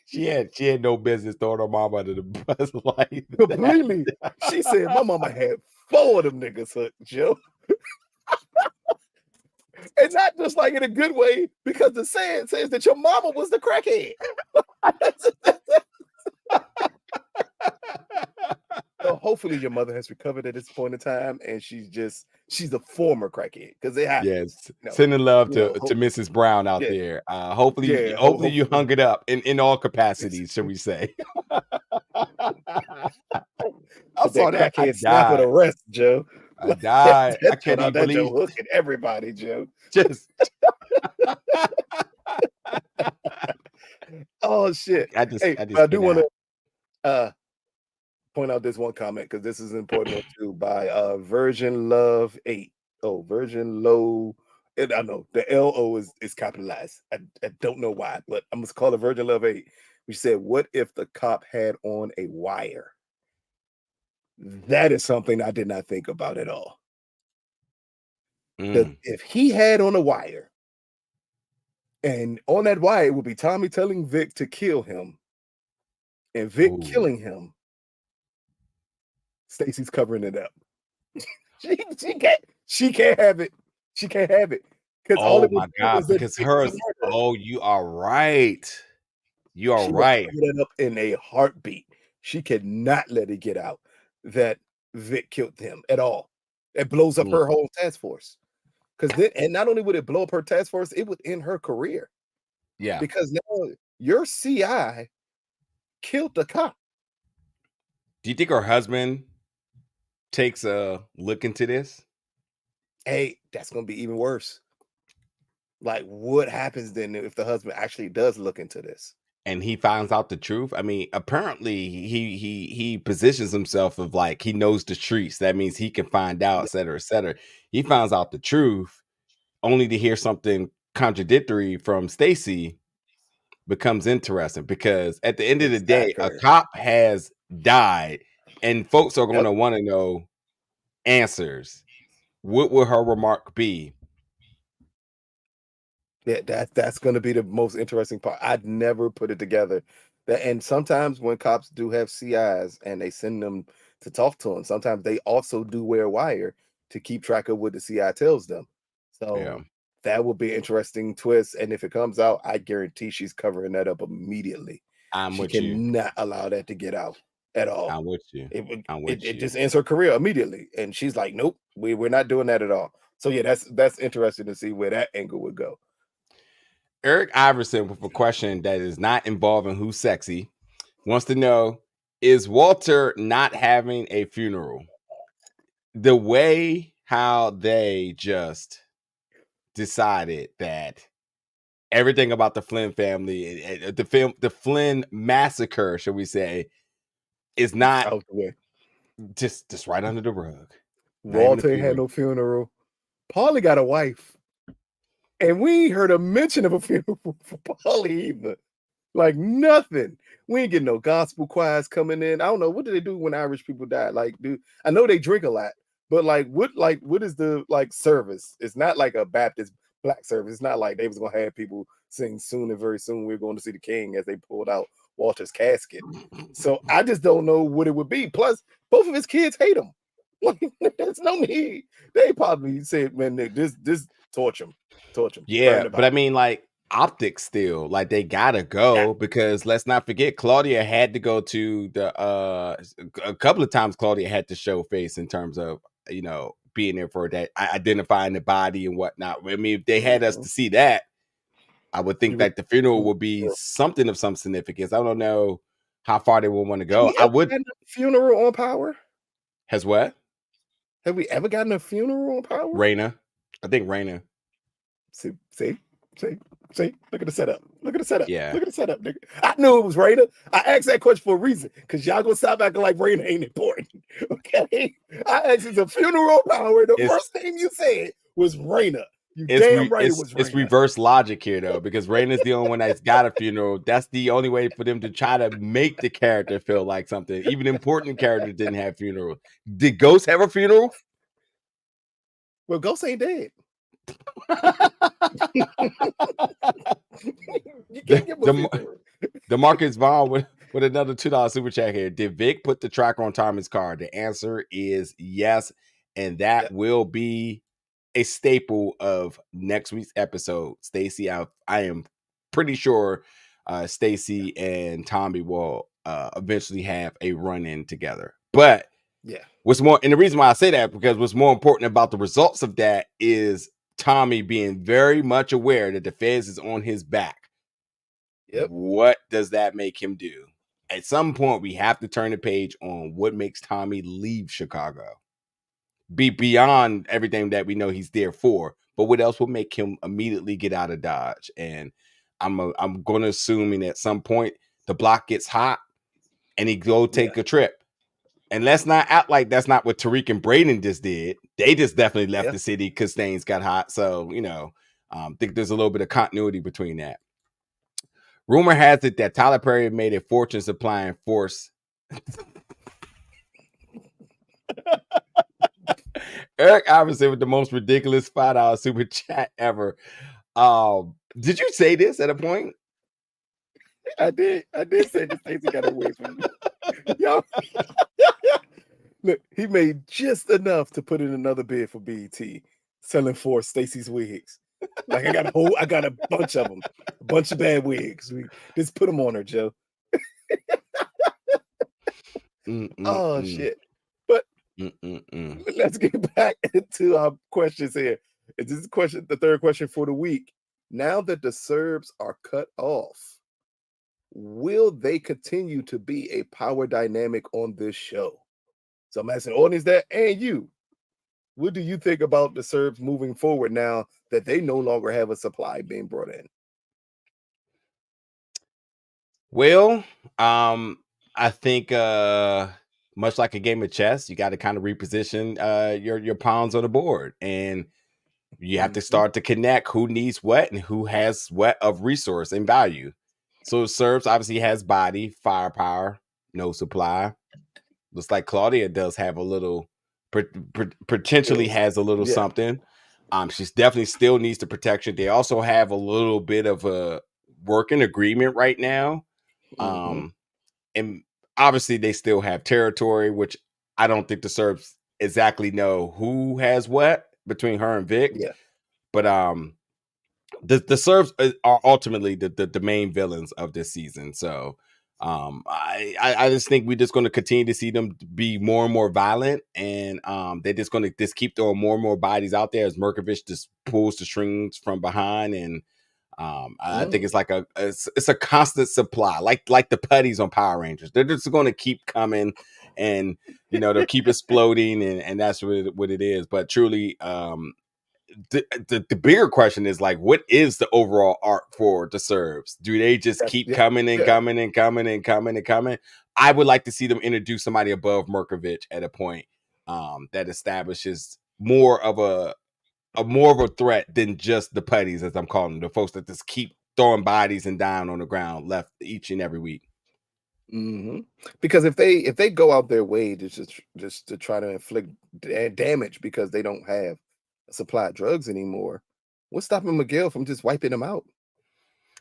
Speaker 1: she had no business throwing her mom under the bus like that.
Speaker 2: completely. She said my mama had 4 of them niggas hooked, Joe. And not just like in a good way, because the saying says that your mama was the crackhead. So hopefully your mother has recovered at this point in time, and she's a former crackhead because it happens.
Speaker 1: Yes. Sending love to
Speaker 2: Hope,
Speaker 1: Mrs. Brown out
Speaker 2: yeah,
Speaker 1: there. Hopefully,
Speaker 2: yeah.
Speaker 1: hopefully you
Speaker 2: Hopefully,
Speaker 1: hung it up in all
Speaker 2: it's,
Speaker 1: capacities, shall we say? I
Speaker 2: put
Speaker 1: saw
Speaker 2: that
Speaker 1: that. I
Speaker 2: crackhead snapper to
Speaker 1: died.
Speaker 2: rest, Joe.
Speaker 1: I
Speaker 2: Like,
Speaker 1: died. I
Speaker 2: that
Speaker 1: can't
Speaker 2: joint out
Speaker 1: even
Speaker 2: that
Speaker 1: believe
Speaker 2: Joe hooking everybody, Joe.
Speaker 1: just
Speaker 2: Oh shit.
Speaker 1: I just
Speaker 2: Hey,
Speaker 1: I
Speaker 2: but I
Speaker 1: just
Speaker 2: do want
Speaker 1: cannot.
Speaker 2: to point out this one comment because this is an important one too by Virgin Love 8. Oh, Virgin Low. And I know the LO is capitalized. I don't know why, but I'm gonna call it Virgin Love 8. We said, what if the cop had on a wire? That is something I did not think about at all. Because
Speaker 1: Mm.
Speaker 2: if he had on a wire, and on that wire, it would be Tommy telling Vic to kill him, and Vic
Speaker 1: Ooh.
Speaker 2: killing him, Stacy's covering it up. She can't have it. She can't have it. Because all
Speaker 1: Oh
Speaker 2: it would
Speaker 1: my
Speaker 2: do
Speaker 1: god,
Speaker 2: is
Speaker 1: because
Speaker 2: admit the
Speaker 1: hers
Speaker 2: murder.
Speaker 1: oh, you are right. You are
Speaker 2: She will
Speaker 1: right.
Speaker 2: cover that up in a heartbeat. She cannot let it get out that Vic killed him at all. It blows up
Speaker 1: Mm.
Speaker 2: her whole task force. Because then, and not only would it blow up her task force, it would end her career.
Speaker 1: Yeah.
Speaker 2: Because now your CI killed the cop.
Speaker 1: Do you think her husband takes a look into this?
Speaker 2: Hey, that's gonna be even worse. Like, what happens then if the husband actually does look into this?
Speaker 1: And he finds out the truth. I mean, apparently he positions himself of like he knows the streets. That means he can find out, et cetera, et cetera. He finds out the truth only to hear something contradictory from Stacy becomes interesting because at the end of the day, a
Speaker 2: Exactly.
Speaker 1: cop has died and folks are going
Speaker 2: Yep.
Speaker 1: to want to know answers. What will her remark be?
Speaker 2: Yeah, that's gonna be the most interesting part. I'd never put it together. That and sometimes when cops do have CIs and they send them to talk to them, sometimes they also do wear wire to keep track of what the CI tells them.
Speaker 1: Yeah.
Speaker 2: So That would be an interesting twist. And if it comes out, I guarantee she's covering that up immediately.
Speaker 1: I'm
Speaker 2: She
Speaker 1: with you.
Speaker 2: cannot allow that to get out at all.
Speaker 1: I'm with you.
Speaker 2: It just ends her career immediately. And she's like, nope, we're not doing that at all. So yeah, that's interesting to see where that angle would go.
Speaker 1: Eric Iverson, with a question that is not involving who's sexy, wants to know, is Walter not having a funeral? The way how they just decided that everything about the Flynn family, the Flynn massacre, shall we say, is not
Speaker 2: out the way.
Speaker 1: Just right under the rug.
Speaker 2: Walter ain't had no funeral. Paulie got a wife. And we ain't heard a mention of a funeral for Paulie either. Like nothing. We ain't getting no gospel choirs coming in. I don't know. What do they do when Irish people die? Like, I know they drink a lot, but what is the service? It's not like a Baptist black service. It's not like they was gonna have people sing soon and very soon we're going to see the king as they pulled out Walter's casket. So I just don't know what it would be. Plus, both of his kids hate him. Like, there's no need. They probably said, man, this torture him.
Speaker 1: Yeah, but I mean, optics still, they gotta go, because let's not forget, Claudia had to go to the a couple of times. Claudia had to show face in terms of being there for that, identifying the body and whatnot. I mean, if they had us to see that, I would think that the funeral would be something of some significance. I don't know how far they would want to go. I would
Speaker 2: funeral on Power.
Speaker 1: Has what?
Speaker 2: Have we ever gotten a funeral on Power?
Speaker 1: Raina. I think Raina.
Speaker 2: See. Look at the setup.
Speaker 1: Yeah.
Speaker 2: Look at the setup, nigga. I knew it was Raina. I asked that question for a reason, because y'all gonna stop acting like Raina ain't important. Okay. I asked, it's a funeral Power. The first thing you said was Raina. Damn right it was Raina.
Speaker 1: It's reverse logic here, though, because Raina's the only one that's got a funeral. That's the only way for them to try to make the character feel like something. Even important characters didn't have funerals. Did Ghost have a funeral?
Speaker 2: Well, Ghost ain't dead.
Speaker 1: The Marcus Vaughn with another $2 super chat here. Did Vic put the tracker on Tommy's car? The answer is yes, and that will be a staple of next week's episode. Stacy, I am pretty sure Stacy and Tommy will eventually have a run-in together. But
Speaker 2: yeah,
Speaker 1: what's more, and the reason why I say that, because what's more important about the results of that is Tommy being very much aware that the feds is on his back.
Speaker 2: Yep.
Speaker 1: What does that make him do? At some point, we have to turn the page on what makes Tommy leave Chicago. Be beyond everything that we know he's there for, but what else will make him immediately get out of Dodge? And I'm going to assume at some point the block gets hot and he go take a trip. And let's not act like that's not what Tariq and Braden just did. They just definitely left the city because things got hot. So, think there's a little bit of continuity between that. Rumor has it that Tyler Perry made a fortune supplying force. Eric Iverson with the most ridiculous $5 super chat ever. Did you say this at a point?
Speaker 2: I did say that Stacey got away from me. Yo. Look, he made just enough to put in another bid for BET, selling for Stacey's wigs. Like, I got a bunch of them, a bunch of bad wigs. We just put them on her, Joe. Oh shit! But let's get back into our questions here. Is this question the third question for the week? Now that the Serbs are cut off, will they continue to be a power dynamic on this show? So I'm asking audience that, and you, what do you think about the Serbs moving forward now that they no longer have a supply being brought in?
Speaker 1: Well, I think much like a game of chess, you got to kind of reposition your pawns on the board, and you have to start to connect who needs what and who has what of resource and value. So Serbs obviously has body, firepower, no supply. Looks like Claudia does have a little, potentially has a little something. She's definitely still needs the protection. They also have a little bit of a working agreement right now. And obviously they still have territory, which I don't think the Serbs exactly know who has what between her and Vic.
Speaker 2: Yeah.
Speaker 1: But the Serbs are ultimately the main villains of this season. So I just think we're just going to continue to see them be more and more violent, and they're just going to just keep throwing more and more bodies out there as Merkovich just pulls the strings from behind. And I think it's like it's a constant supply, like the putties on Power Rangers. They're just going to keep coming, and they'll keep exploding, and that's what it is. But truly, the bigger question is like, what is the overall arc for the Serbs? Do they just keep coming and coming and coming and coming and coming? I would like to see them introduce somebody above Merkovich at a point that establishes more of a threat than just the putties, as I'm calling them, the folks that just keep throwing bodies and dying on the ground left each and every week.
Speaker 2: Because if they go out their way to just to try to inflict damage because they don't have a supply of drugs anymore, what's stopping Miguel from just wiping them out?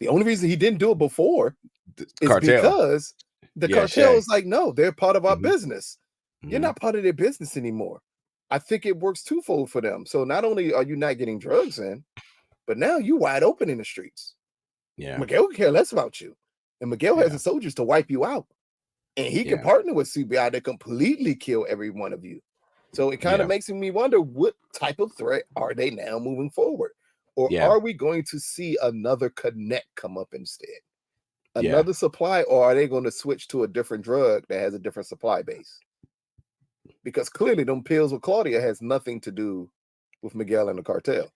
Speaker 2: The only reason he didn't do it before is because the cartel is like, no, they're part of our business. You're not part of their business anymore. I think it works twofold for them. So not only are you not getting drugs in, but now you wide open in the streets.
Speaker 1: Yeah,
Speaker 2: Miguel can care less about you. And Miguel has the soldiers to wipe you out. And he can partner with CBI to completely kill every one of you. So it kind of makes me wonder, what type of threat are they now moving forward? Or are we going to see another connect come up instead? Another supply, or are they going to switch to a different drug that has a different supply base? Because clearly them pills with Claudia has nothing to do with Miguel and the cartel.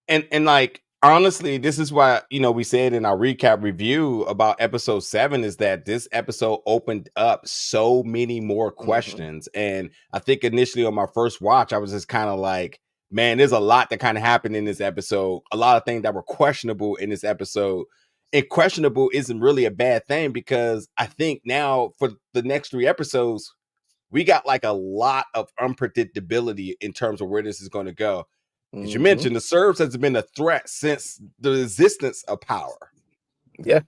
Speaker 1: And like, honestly, this is why, we said in our recap review about episode 7 is that this episode opened up so many more questions. And I think initially on my first watch, I was just kind of like, man, there's a lot that kind of happened in this episode. A lot of things that were questionable in this episode. And questionable isn't really a bad thing, because I think now for the next 3 episodes, we got like a lot of unpredictability in terms of where this is going to go. As you mentioned, the Serbs has been a threat since the existence of power.
Speaker 2: Yeah.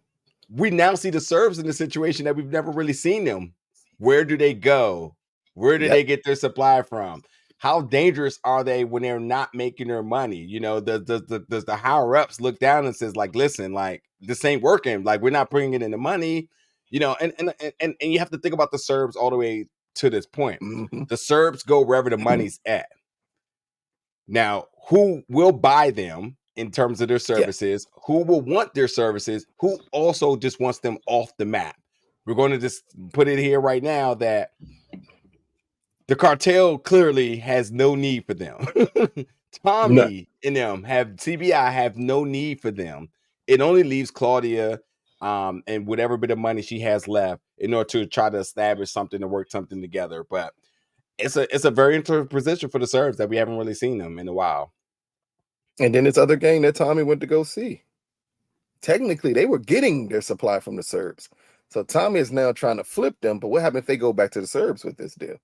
Speaker 1: We now see the Serbs in a situation that we've never really seen them. Where do they go? Where do they get their supply from? How dangerous are they when they're not making their money? Does the higher ups look down and says like, listen, like this ain't working. Like we're not bringing in the money, and you have to think about the Serbs all the way to this point. The Serbs go wherever the money's at. Now, who will buy them in terms of their services? Who will want their services? Who also just wants them off the map? We're going to just put it here right now that the cartel clearly has no need for them. Tommy and them CBI have no need for them. It only leaves Claudia and whatever bit of money she has left in order to try to establish something to work something together. But it's a very interesting position for the Serbs that we haven't really seen them in a while.
Speaker 2: And then this other gang that Tommy went to go see. Technically, they were getting their supply from the Serbs. So Tommy is now trying to flip them. But what happens if they go back to the Serbs with this deal?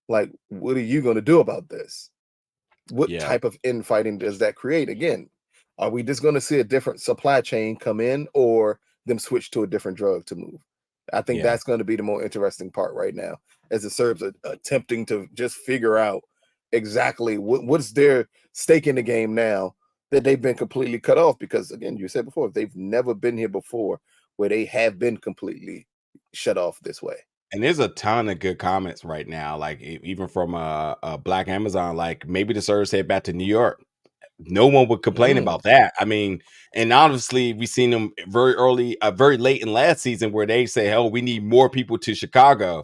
Speaker 2: Like, what are you going to do about this? What type of infighting does that create? Again, are we just going to see a different supply chain come in, or them switch to a different drug to move? I think that's going to be the more interesting part right now, as the Serbs are attempting to just figure out exactly what's their stake in the game now that they've been completely cut off. Because again, you said before, they've never been here before where they have been completely shut off this way.
Speaker 1: And there's a ton of good comments right now, like even from a Black Amazon, like maybe the Serbs head back to New York. No one would complain about that. I mean, and obviously we've seen them very late in last season where they say, "Oh, we need more people to Chicago."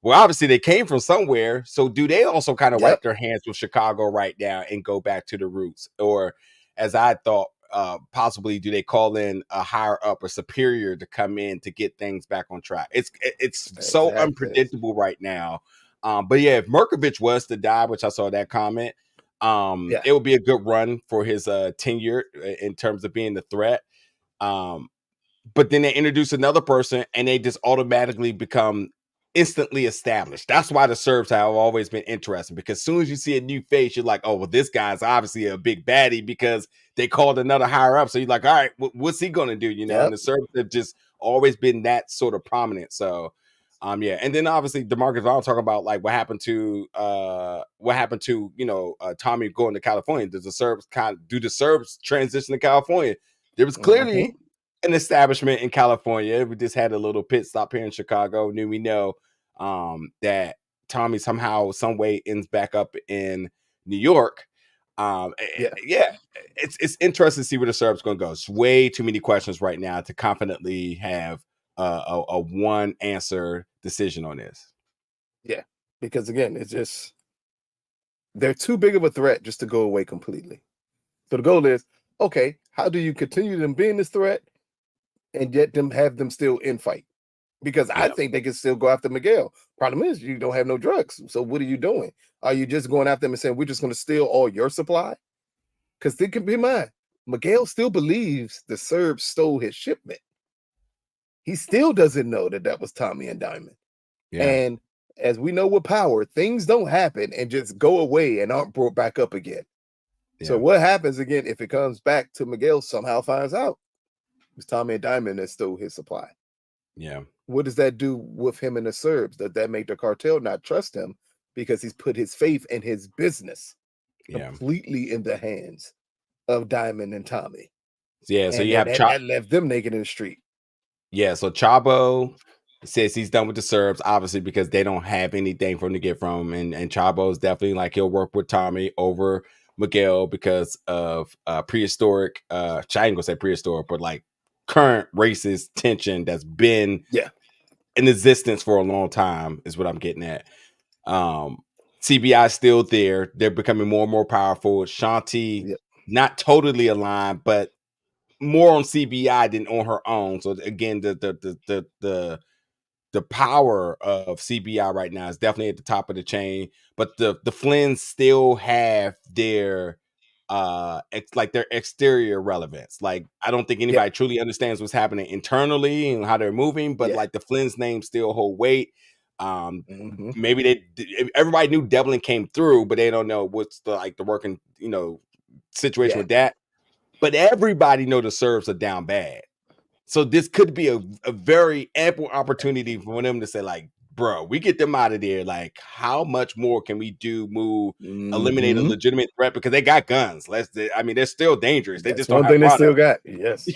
Speaker 1: Well, obviously they came from somewhere. So do they also kind of wipe their hands with Chicago right now and go back to the roots? Or as I thought, possibly do they call in a higher up or superior to come in to get things back on track? It's so unpredictable right now. But yeah, if Merkovich was to die, which I saw that comment, it would be a good run for his tenure in terms of being the threat. But then they introduce another person and they just automatically become instantly established. That's why the Serbs have always been interesting, because as soon as you see a new face, you're like, oh, well, this guy's obviously a big baddie because they called another higher up. So you're like, all right, what's he going to do? And the Serbs have just always been that sort of prominent. So Yeah, and then obviously DeMarcus Vaughn talking about like what happened to Tommy going to California. Do the Serbs transition to California? There was clearly an establishment in California. We just had a little pit stop here in Chicago. We know that Tommy somehow, some way ends back up in New York. Yeah, it's interesting to see where the Serbs going to go. It's way too many questions right now to confidently have a one answer decision on this.
Speaker 2: Yeah, because again, it's just they're too big of a threat just to go away completely. So the goal is, okay, how do you continue them being this threat and yet have them still in fight? Because I think they can still go after Miguel. Problem is, you don't have no drugs. So what are you doing? Are you just going after them and saying, we're just going to steal all your supply? Because they can be mine. Miguel still believes the Serbs stole his shipment. He still doesn't know that was Tommy and Diamond. Yeah. And as we know with power, things don't happen and just go away and aren't brought back up again. Yeah. So what happens again if it comes back to Miguel somehow finds out it's Tommy and Diamond that stole his supply?
Speaker 1: Yeah.
Speaker 2: What does that do with him and the Serbs? Does that make the cartel not trust him because he's put his faith in his business completely in the hands of Diamond and Tommy?
Speaker 1: Yeah, so
Speaker 2: and
Speaker 1: you have
Speaker 2: that left them naked in the street.
Speaker 1: Yeah, so Chabo says he's done with the Serbs, obviously, because they don't have anything for him to get from him. And Chabo is definitely like he'll work with Tommy over Miguel because of prehistoric, I ain't gonna say prehistoric, but like current racist tension that's been in existence for a long time is what I'm getting at. CBI is still there. They're becoming more and more powerful. Shanti, not totally aligned, but more on CBI than on her own. So again, the power of CBI right now is definitely at the top of the chain. But the Flynns still have their their exterior relevance. Like I don't think anybody truly understands what's happening internally and how they're moving, but like the Flynn's name still hold weight. Maybe everybody knew Devlin came through, but they don't know what's the working situation with that. But everybody know the Serbs are down bad. So this could be a very ample opportunity for them to say, like, bro, we get them out of there. Like, how much more can we eliminate a legitimate threat? Because they got guns. They're still dangerous. They just don't have
Speaker 2: they still got. Yes.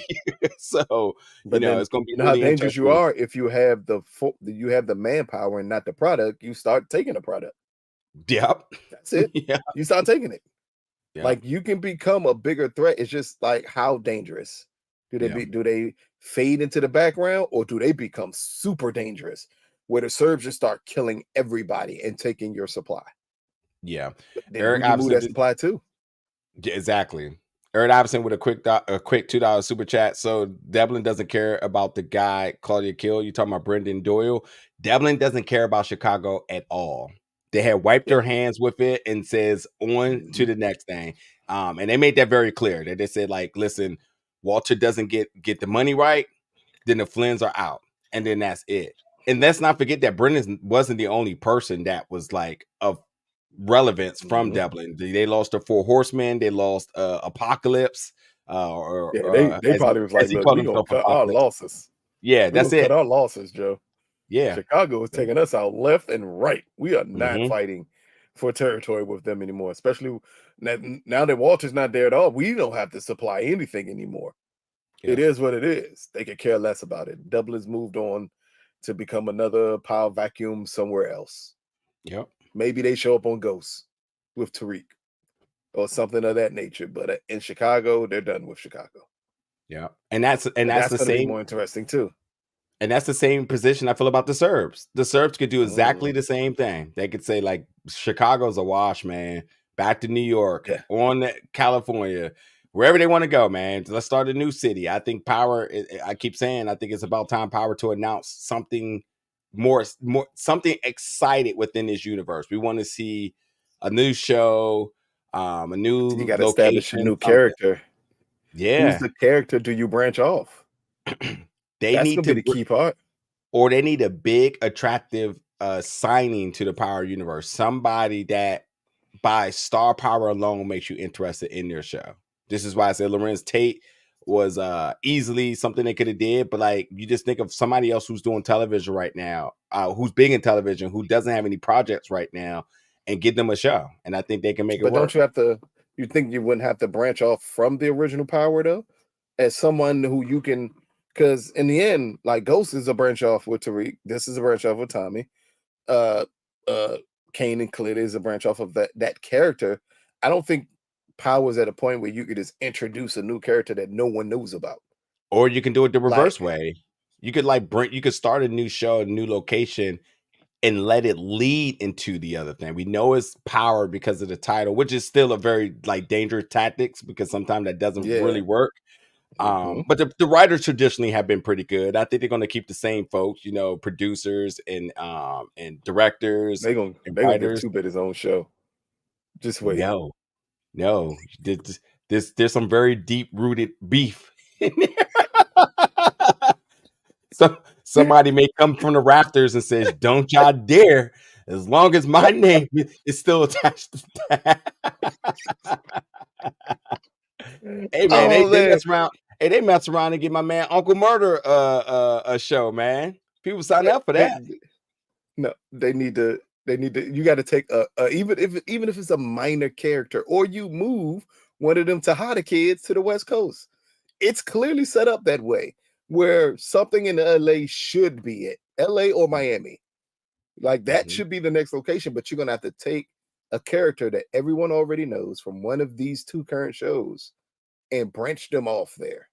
Speaker 1: So, it's going to be really
Speaker 2: how dangerous you are if you have the manpower and not the product, you start taking the product.
Speaker 1: Yep.
Speaker 2: That's it. You start taking it. Like you can become a bigger threat. It's just like how dangerous do they fade into the background, or do they become super dangerous where the Serbs just start killing everybody and taking your supply?
Speaker 1: Yeah,
Speaker 2: Eric move that supply too.
Speaker 1: Exactly. Eric Iverson with a quick $2 super chat. So Devlin doesn't care about the guy Claudia killed. You talking about Brendan Doyle? Devlin doesn't care about Chicago at all. They had wiped their hands with it and says on to the next thing. And they made that very clear. That they said, like, listen, Walter doesn't get the money right, then the Flynns are out. And then that's it. And let's not forget that Brendan wasn't the only person that was like of relevance from Devlin. They lost the Four Horsemen. They lost Apocalypse.
Speaker 2: They probably was like, look, we gonna cut our losses.
Speaker 1: Yeah, that's it.
Speaker 2: Cut our losses, Joe.
Speaker 1: Yeah,
Speaker 2: Chicago is taking us out left and right. We are not fighting for territory with them anymore, especially now that Walter's not there at all. We don't have to supply anything anymore. It is what it is. They could care less about it. Dublin's moved on to become another power vacuum somewhere else.
Speaker 1: Yep.
Speaker 2: Maybe they show up on Ghosts with Tariq or something of that nature. But in Chicago, they're done with Chicago.
Speaker 1: Yeah, and that's the same.
Speaker 2: Be more interesting too.
Speaker 1: And that's the same position I feel about the Serbs. The Serbs could do exactly the same thing. They could say, like, Chicago's a wash, man. Back to New York, on California, wherever they want to go, man. Let's start a new city. I think Power, I keep saying, I think it's about time Power to announce something more something excited within this universe. We want to see a new show, a new
Speaker 2: you got to establish a new character.
Speaker 1: Yeah.
Speaker 2: Who's the character do you branch off?
Speaker 1: That's
Speaker 2: need to be the key part.
Speaker 1: Or they need a big, attractive signing to the Power universe. Somebody that by star power alone makes you interested in their show. This is why I said Lorenz Tate was easily something they could have did, but like you just think of somebody else who's doing television right now, who's big in television, who doesn't have any projects right now, and give them a show, and I think they can make it
Speaker 2: But don't
Speaker 1: work.
Speaker 2: you have to? You think you wouldn't have to branch off from the original Power though, as someone who you can? Because in the end, like Ghost is a branch off with Tariq. This is a branch off with Tommy. Uh, uh, Kane and Clit is a branch off of that character. I don't think Power's at a point where you could just introduce a new character that no one knows about.
Speaker 1: Or you can do it the
Speaker 2: Like,
Speaker 1: reverse way. You could like you could start a new show, a new location, and let it lead into the other thing. We know it's Power because of the title, which is still a very like dangerous tactics because sometimes that doesn't
Speaker 2: yeah.
Speaker 1: really work.
Speaker 2: Mhm.
Speaker 1: But the writers traditionally have been pretty good. I think they're going to keep the same folks, producers and directors and
Speaker 2: They gonna give
Speaker 1: writers.
Speaker 2: Two Bit his own show. Just wait.
Speaker 1: No, no, there's some very deep rooted beef in there. So somebody may come from the rafters and says, "Don't y'all dare!" As long as my name is still attached to that. Hey man,
Speaker 2: Oh
Speaker 1: they
Speaker 2: man,
Speaker 1: mess around. Hey, they mess around and give my man Uncle Murder a show, man. People sign up for
Speaker 2: they,
Speaker 1: that.
Speaker 2: no, they need to. They need to. You got to take even if it's a minor character, or you move one of them Tejada kids to the West Coast. It's clearly set up that way, where something in LA should be it. LA or Miami, like that
Speaker 1: Mhm.
Speaker 2: should be the next location. But you're gonna have to take a character that everyone already knows from one of these two current shows and branch them off there.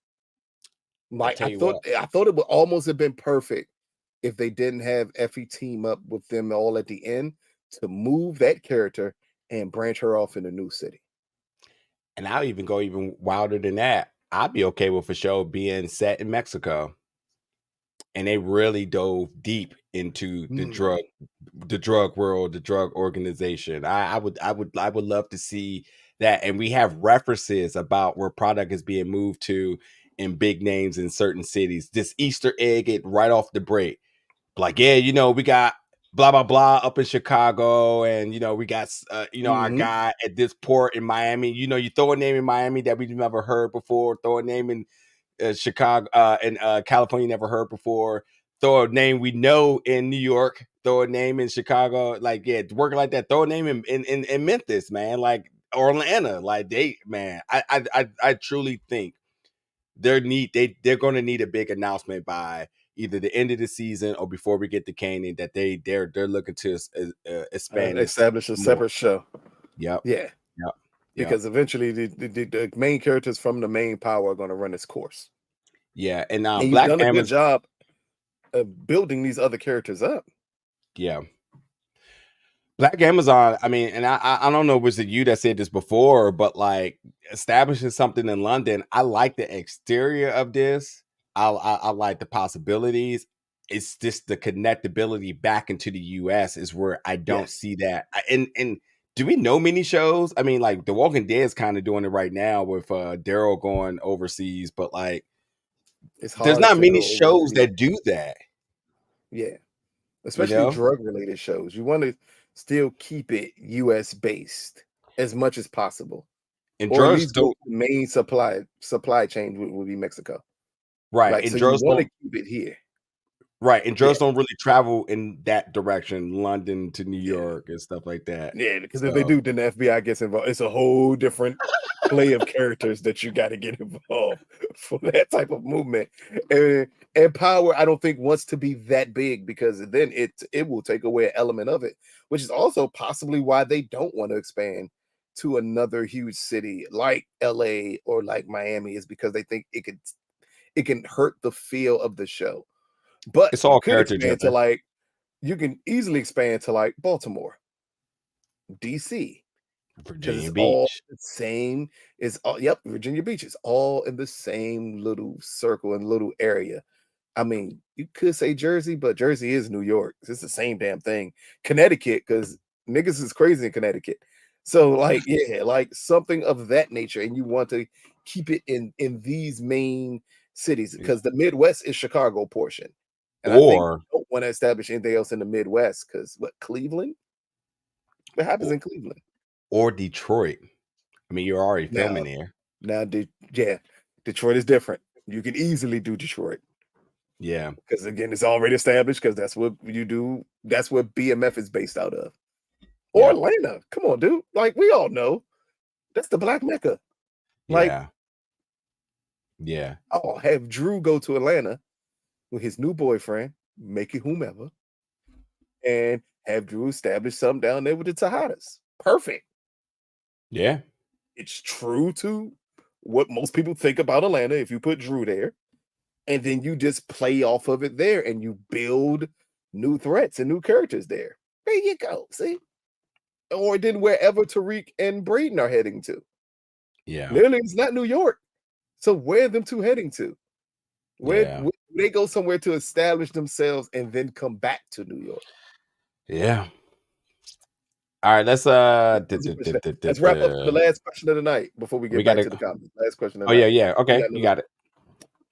Speaker 1: I
Speaker 2: Like
Speaker 1: tell you what,
Speaker 2: I thought it would almost have been perfect if they didn't have Effie team up with them all at the end to move that character and branch her off in a new city.
Speaker 1: and I'll even go even wilder than that. I'd be okay with a show being set in Mexico, and they really dove deep into
Speaker 2: Mm,
Speaker 1: the drug world, the drug organization. I would love to see that. And we have references about where product is being moved to in big names in certain cities. This Easter egg it right off the break. Like, yeah, we got blah blah blah up in Chicago, and we got our
Speaker 2: mhm,
Speaker 1: guy at this port in Miami. You throw a name in Miami that we've never heard before, throw a name in Chicago and California never heard before. Throw a name we know in New York. Throw a name in Chicago. Like, yeah, working like that. Throw a name in Memphis, man. Like Orlando. Like man. I truly think they're going to need a big announcement by either the end of the season or before we get to Canaan that they're looking to expand this
Speaker 2: establish a
Speaker 1: more.
Speaker 2: separate show.
Speaker 1: Yep.
Speaker 2: Yeah,
Speaker 1: Yep. Yep.
Speaker 2: because eventually the main characters from the main power are going to run its course,
Speaker 1: Yeah. And
Speaker 2: and you've
Speaker 1: Black
Speaker 2: done a good
Speaker 1: Amazon.
Speaker 2: job of building these other characters up.
Speaker 1: Yeah. Black Amazon, I mean, and I don't know was it you that said this before, but like establishing something in London, I like the exterior of this. I like the possibilities. It's just the connectability back into the US is where I don't
Speaker 2: Yes,
Speaker 1: see that. And do we know many shows? I mean, like The Walking Dead is kind of doing it right now with Daryl going overseas, but like
Speaker 2: it's
Speaker 1: there's
Speaker 2: harder
Speaker 1: not
Speaker 2: to
Speaker 1: many
Speaker 2: go
Speaker 1: shows
Speaker 2: overseas.
Speaker 1: that do that,
Speaker 2: Yeah,
Speaker 1: you
Speaker 2: especially
Speaker 1: know?
Speaker 2: drug related shows. You want to still keep it US based as much as possible,
Speaker 1: And
Speaker 2: or at
Speaker 1: drugs
Speaker 2: least with
Speaker 1: don't
Speaker 2: the main supply chain would be Mexico.
Speaker 1: right,
Speaker 2: Like,
Speaker 1: and
Speaker 2: so you
Speaker 1: drugs
Speaker 2: want to
Speaker 1: don't
Speaker 2: keep it here.
Speaker 1: right, and
Speaker 2: Yeah,
Speaker 1: drugs don't really travel in that direction, London to New
Speaker 2: yeah,
Speaker 1: York and stuff like that.
Speaker 2: yeah. Because if they
Speaker 1: So
Speaker 2: do, then the FBI gets involved. It's a whole different play of characters that you got to get involved for that type of movement. And, and Power, I don't think wants to be that big because then it will take away an element of it, which is also possibly why they don't want to expand to another huge city like LA or like Miami, is because they think it can hurt the feel of the show. But
Speaker 1: it's
Speaker 2: you
Speaker 1: all
Speaker 2: could
Speaker 1: character
Speaker 2: expand to
Speaker 1: driven.
Speaker 2: like you can easily expand to like Baltimore, DC, because
Speaker 1: Virginia
Speaker 2: it's all
Speaker 1: Beach.
Speaker 2: the same. It's all, yep, Virginia Beach. It's all in the same little circle and little area. I mean, you could say Jersey, but Jersey is New York. It's the same damn thing. Connecticut, because niggas is crazy in Connecticut. So, like, yeah, like something of that nature, and you want to keep it in these main cities because the Midwest is Chicago portion, and I think
Speaker 1: Or
Speaker 2: you don't want to establish anything else in the Midwest because what Cleveland? What happens
Speaker 1: or
Speaker 2: in Cleveland
Speaker 1: or Detroit. I mean, you're already
Speaker 2: now?
Speaker 1: filming there.
Speaker 2: Now, did yeah? Detroit is different. You can easily do Detroit.
Speaker 1: Yeah.
Speaker 2: Because again, it's already established because that's what you do. That's what BMF is based out of. Or
Speaker 1: Yeah.
Speaker 2: Atlanta. Come on, dude. Like, we all know. That's the Black Mecca. Like,
Speaker 1: Yeah. Yeah.
Speaker 2: I'll have Drew go to Atlanta with his new boyfriend, make it whomever, and have Drew establish something down there with the Tejadas. Perfect.
Speaker 1: Yeah.
Speaker 2: It's true to what most people think about Atlanta if you put Drew there. And then you just play off of it there and you build new threats and new characters there. There you go. See? Or then wherever Tariq and Braden are heading to.
Speaker 1: Yeah.
Speaker 2: Literally, it's not New York. So where are them two heading to? Where
Speaker 1: Yeah.
Speaker 2: they go somewhere to establish themselves and then come back to New York.
Speaker 1: Yeah. All right, let's
Speaker 2: let's wrap up the last question of the night before we get back to the comments. Last question of the night.
Speaker 1: Yeah. Okay, you got it.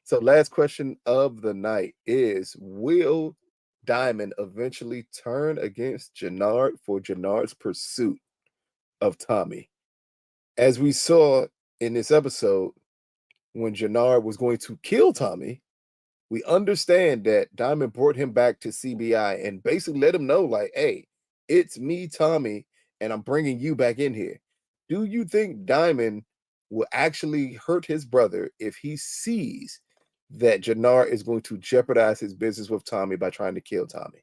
Speaker 2: So last question of the night is, will Diamond eventually turn against Jenard for Jenard's pursuit of Tommy? As we saw in this episode, when Jenard was going to kill Tommy, we understand that Diamond brought him back to CBI and basically let him know, like, hey, it's me, Tommy, and I'm bringing you back in here. Do you think Diamond will actually hurt his brother if he sees that Jenard is going to jeopardize his business with Tommy by trying to kill Tommy?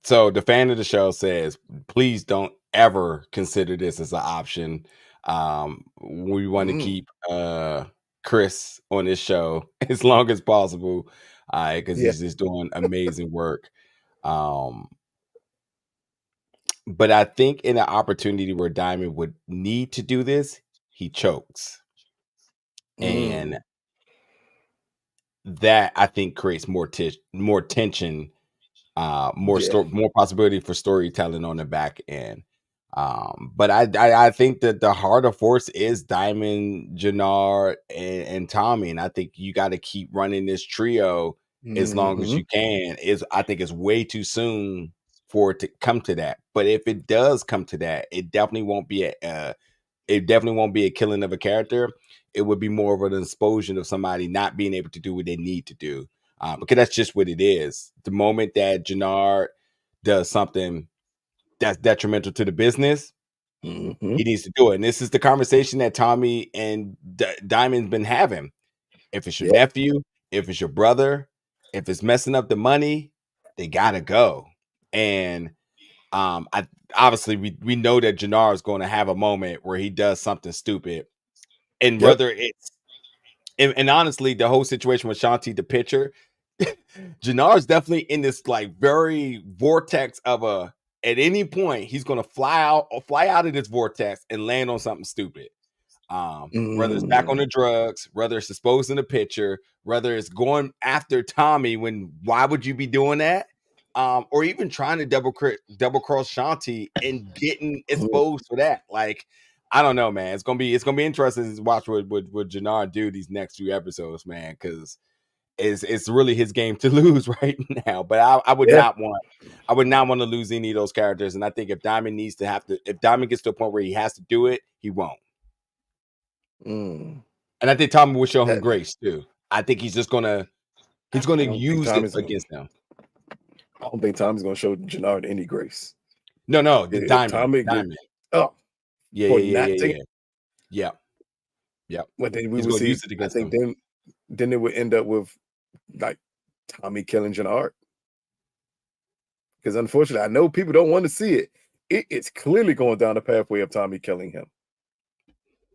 Speaker 1: So the fan of the show says, please don't ever consider this as an option. We want to keep Chris on this show as long as possible, because he's just doing amazing work. But I think in an opportunity where Diamond would need to do this, he chokes. And that, I think, creates more tension, more possibility for storytelling on the back end. But I think that the harder force is Diamond, Jenard, and Tommy, and I think you got to keep running this trio as long as you can. I think it's way too soon for it to come to that. But if it does come to that, it definitely won't be a killing of a character. It would be more of an exposure of somebody not being able to do what they need to do. Because that's just what it is. The moment that Jenard does something that's detrimental to the business, he needs to do it. And this is the conversation that Tommy and Diamond's been having. If it's your nephew, if it's your brother, if it's messing up the money, they gotta go. And I obviously we know that Jenard is going to have a moment where he does something stupid, and whether it's and honestly, the whole situation with Shanti, the pitcher, Jenard's definitely in this like very vortex of at any point he's going to fly out of this vortex and land on something stupid. Whether it's back on the drugs, whether it's exposing the pitcher, whether it's going after Tommy why would you be doing that? Or even trying to double cross Shanti and getting exposed for that. Like, I don't know, man. It's gonna be interesting to watch what Jenard do these next few episodes, man, because it's really his game to lose right now. But I would not want to lose any of those characters. And I think if Diamond gets to a point where he has to do it, he won't. And I think Tommy will show him grace too. I think he's gonna use it against them.
Speaker 2: I don't think Tommy's gonna show Jenard any grace.
Speaker 1: No, the Diamond.
Speaker 2: Oh,
Speaker 1: yeah.
Speaker 2: But then we would see.
Speaker 1: Use it against
Speaker 2: I think then it would end up with like Tommy killing Jenard. Because unfortunately, I know people don't want to see it. It's clearly going down the pathway of Tommy killing him.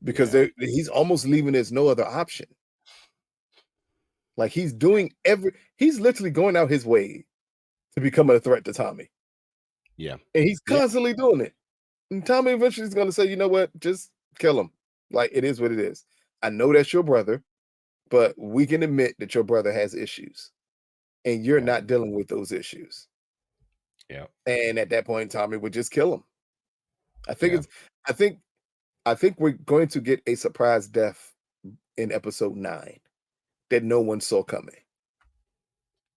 Speaker 2: Because he's almost leaving there's no other option. Like he's literally going out his way to become a threat to Tommy.
Speaker 1: Yeah.
Speaker 2: And he's constantly doing it. And Tommy eventually is going to say, you know what? Just kill him. Like, it is what it is. I know that's your brother, but we can admit that your brother has issues. And you're not dealing with those issues.
Speaker 1: Yeah.
Speaker 2: And at that point, Tommy would just kill him. I think we're going to get a surprise death in episode 9 that no one saw coming.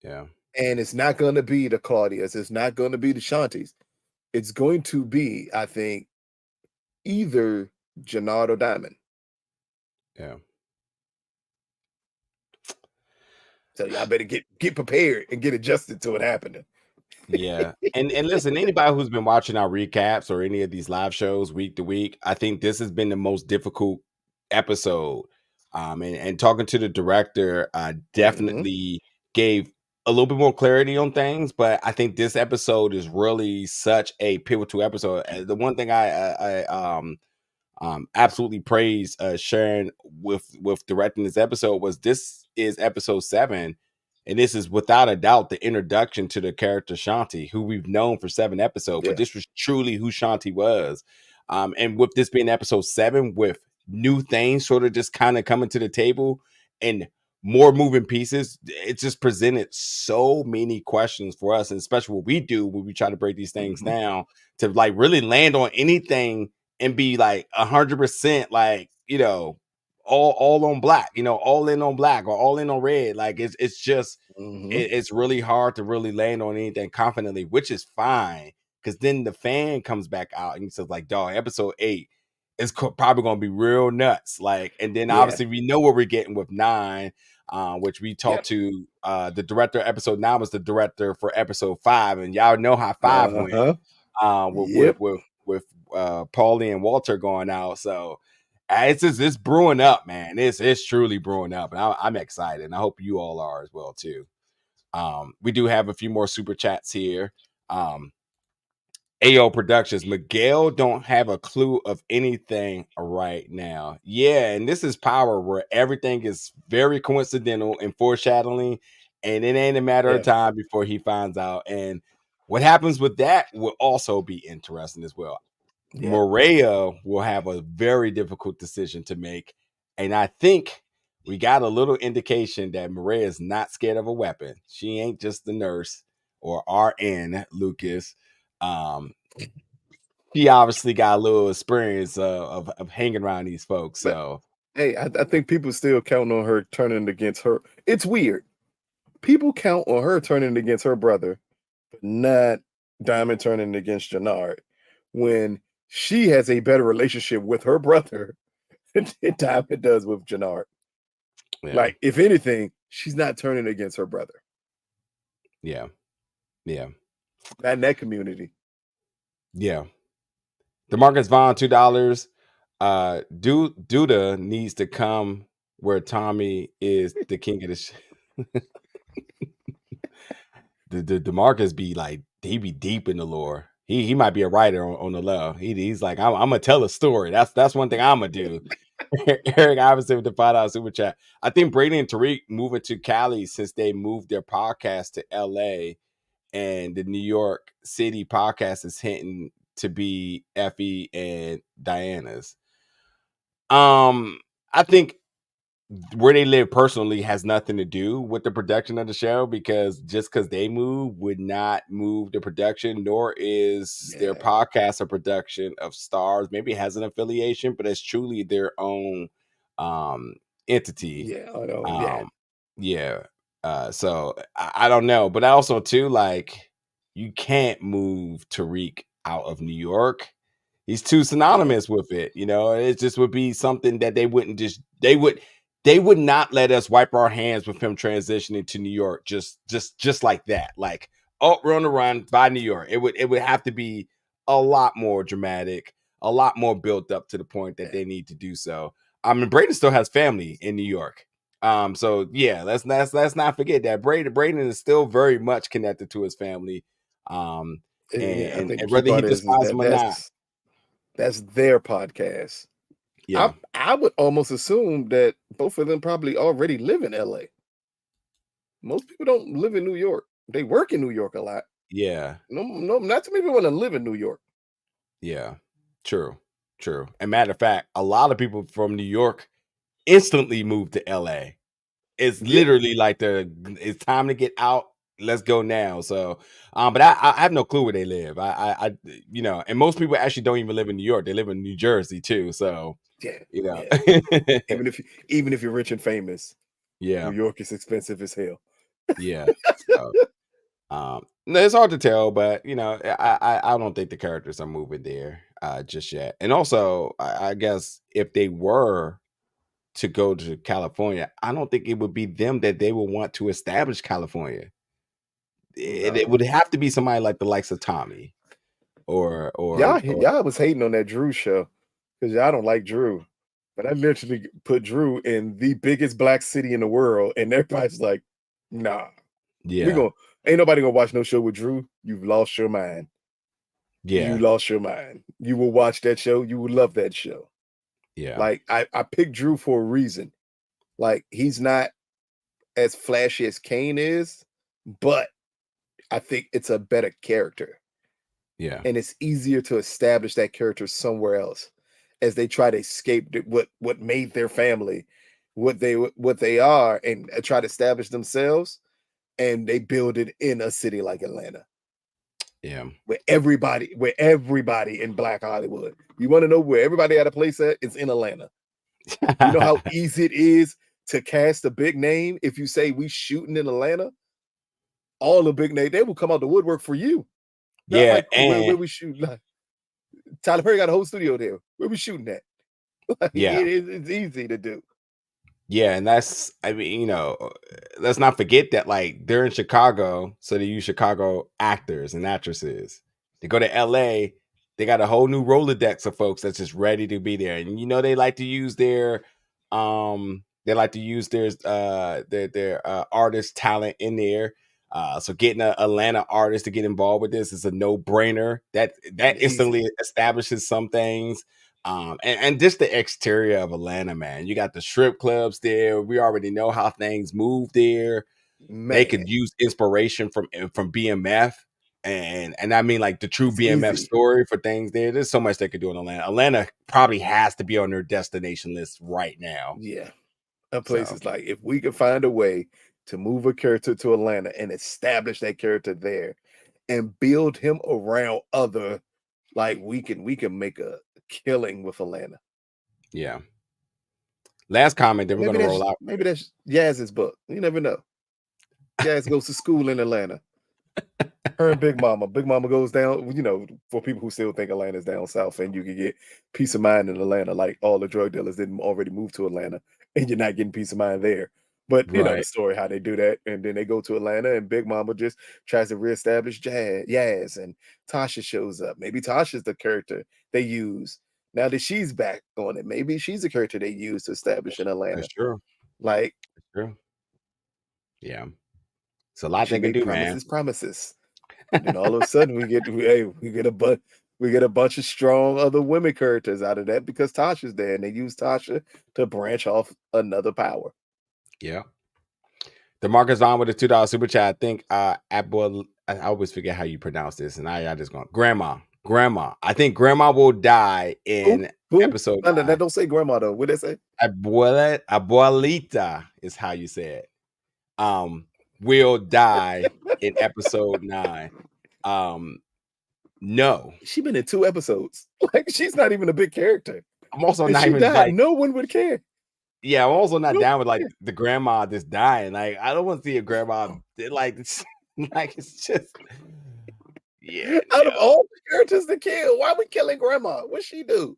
Speaker 1: Yeah.
Speaker 2: And it's not going to be the Claudias. It's not going to be the Shantis. It's going to be, I think, either Jenard or Diamond.
Speaker 1: Yeah.
Speaker 2: So y'all better get prepared and get adjusted to it happening.
Speaker 1: Yeah. And listen, anybody who's been watching our recaps or any of these live shows week to week, I think this has been the most difficult episode. And talking to the director definitely gave a little bit more clarity on things, but I think this episode is really such a pivotal episode. The one thing I absolutely praise Sharon with directing this episode was this is episode 7, and this is without a doubt the introduction to the character Shanti, who we've known for 7 episodes, but this was truly who Shanti was. And with this being episode 7, with new things sort of just kind of coming to the table and more moving pieces, it just presented so many questions for us, and especially what we do when we try to break these things down to like really land on anything and be like 100% like, all on black, all in on black or all in on red. Like it's just it's really hard to really land on anything confidently, which is fine, because then the fan comes back out and he says like, dog, episode 8 is probably gonna be real nuts. Like, and then obviously we know what we're getting with 9, which we talked to the director. Episode 9 was the director for episode 5, and y'all know how 5 went with Paulie and Walter going out. So it's brewing up, man. It's truly brewing up, and I'm excited, and I hope you all are as well too. We do have a few more super chats here. AO Productions, Miguel don't have a clue of anything right now. Yeah, and this is power where everything is very coincidental and foreshadowing, and it ain't a matter of time before he finds out. And what happens with that will also be interesting as well. Maria will have a very difficult decision to make, and I think we got a little indication that Maria is not scared of a weapon. She ain't just the nurse or RN, Lucas. He obviously got a little experience of hanging around these folks. So,
Speaker 2: hey, I think people still count on her turning against her. It's weird. People count on her turning against her brother, but not Diamond turning against Jenard, when she has a better relationship with her brother than Diamond does with Jenard.
Speaker 1: yeah.
Speaker 2: Like, if anything, she's not turning against her brother.
Speaker 1: Yeah.
Speaker 2: Not in that community.
Speaker 1: Yeah. DeMarcus Vaughn, $2. Duda needs to come where Tommy is the king of the the DeMarcus be like, he be deep in the lore. He might be a writer on the low. He's like, I'm gonna tell a story. That's one thing I'm gonna do. Eric Iverson with the $5 super chat. I think Brady and Tariq moving to Cali since they moved their podcast to LA, and the New York City podcast is hinting to be Effie and Diana's. I think where they live personally has nothing to do with the production of the show, because just because they move would not move the production, nor is their podcast a production of Stars. Maybe it has an affiliation, but it's truly their own entity. So I don't know, but also too, like, you can't move Tariq out of New York. He's too synonymous with it. It just would be something that they would not let us wipe our hands with him transitioning to New York just like that. Like, oh, we're on the run by New York. It would have to be a lot more dramatic, a lot more built up to the point that they need to do so. I mean, Braden still has family in New York. So yeah, let's not forget that Braden is still very much connected to his family. And whether he despises them or not,
Speaker 2: that's their podcast.
Speaker 1: Yeah.
Speaker 2: I would almost assume that both of them probably already live in LA. Most people don't live in New York. They work in New York a lot.
Speaker 1: Yeah.
Speaker 2: No, not too many people want to live in New York.
Speaker 1: Yeah. True. And matter of fact, a lot of people from New York instantly moved to LA. It's literally like it's time to get out. Let's go now. So, but I have no clue where they live. I and most people actually don't even live in New York. They live in New Jersey too. So,
Speaker 2: even if you're rich and famous, New York is expensive as hell.
Speaker 1: So, no, it's hard to tell, but I don't think the characters are moving there. just yet. And also, I guess if they were to go to California, I don't think it would be them that they would want to establish California. It would have to be somebody like the likes of Tommy or
Speaker 2: y'all was hating on that Drew show because y'all don't like Drew. But I literally put Drew in the biggest black city in the world, and everybody's like, nah.
Speaker 1: Yeah.
Speaker 2: Ain't nobody gonna watch no show with Drew. You've lost your mind.
Speaker 1: Yeah.
Speaker 2: You lost your mind. You will watch that show. You will love that show.
Speaker 1: Yeah.
Speaker 2: Like I picked Drew for a reason. Like he's not as flashy as Kane is, but I think it's a better character.
Speaker 1: Yeah.
Speaker 2: And it's easier to establish that character somewhere else as they try to escape what made their family what they are and try to establish themselves, and they build it in a city like Atlanta.
Speaker 1: Yeah.
Speaker 2: Where everybody in Black Hollywood. You want to know where everybody had a place at? It's in Atlanta. You know how easy it is to cast a big name if you say we shooting in Atlanta? All the big name, they will come out the woodwork for you. Not
Speaker 1: yeah,
Speaker 2: like
Speaker 1: and
Speaker 2: where we shoot. Like, Tyler Perry got a whole studio there. Where we shooting at? Like,
Speaker 1: yeah,
Speaker 2: it's easy to do.
Speaker 1: Yeah, and that's, I mean, let's not forget that, like, they're in Chicago, so they use Chicago actors and actresses. They go to LA, they got a whole new Rolodex of folks that's just ready to be there. And they like to use their artist talent in there. So getting an Atlanta artist to get involved with this is a no-brainer. That instantly establishes some things. And just the exterior of Atlanta, man. You got the strip clubs there. We already know how things move there.
Speaker 2: Man.
Speaker 1: They could use inspiration from BMF, and I mean like the true BMF story for things there. There's so much they could do in Atlanta. Atlanta probably has to be on their destination list right now.
Speaker 2: Yeah, a place is like, if we could find a way to move a character to Atlanta and establish that character there, and build him around other, like we can make a killing with Atlanta.
Speaker 1: Yeah. Last comment, then we're going to roll out.
Speaker 2: Maybe that's Yaz's book. You never know. Yaz goes to school in Atlanta. Her and Big Mama. Big Mama goes down, for people who still think Atlanta's down south and you can get peace of mind in Atlanta, like all the drug dealers didn't already move to Atlanta and you're not getting peace of mind there. But you know the story, how they do that. And then they go to Atlanta and Big Mama just tries to reestablish Yaz, and Tasha shows up. Maybe Tasha's the character they use. Now that she's back on it, maybe she's the character they use to establish in Atlanta.
Speaker 1: That's true.
Speaker 2: Like,
Speaker 1: true. Yeah. It's a lot they can do,
Speaker 2: promises. And then all of a sudden we get a bunch of strong other women characters out of that because Tasha's there, and they use Tasha to branch off another power.
Speaker 1: Yeah. The Marcus Vaughn with a $2 super chat. I think I always forget how you pronounce this, and I just going grandma. I think grandma will die in episode.
Speaker 2: No, don't say grandma though. What they say?
Speaker 1: Abuelita is how you say it. Will die in episode 9. No,
Speaker 2: she's been in 2 episodes. Like, she's not even a big character.
Speaker 1: I'm also not even like,
Speaker 2: no one would care.
Speaker 1: Yeah, I'm also not down with like the grandma just dying. Like, I don't want to see a grandma like it's just
Speaker 2: Out of all the characters to kill, why are we killing grandma? What'd she do?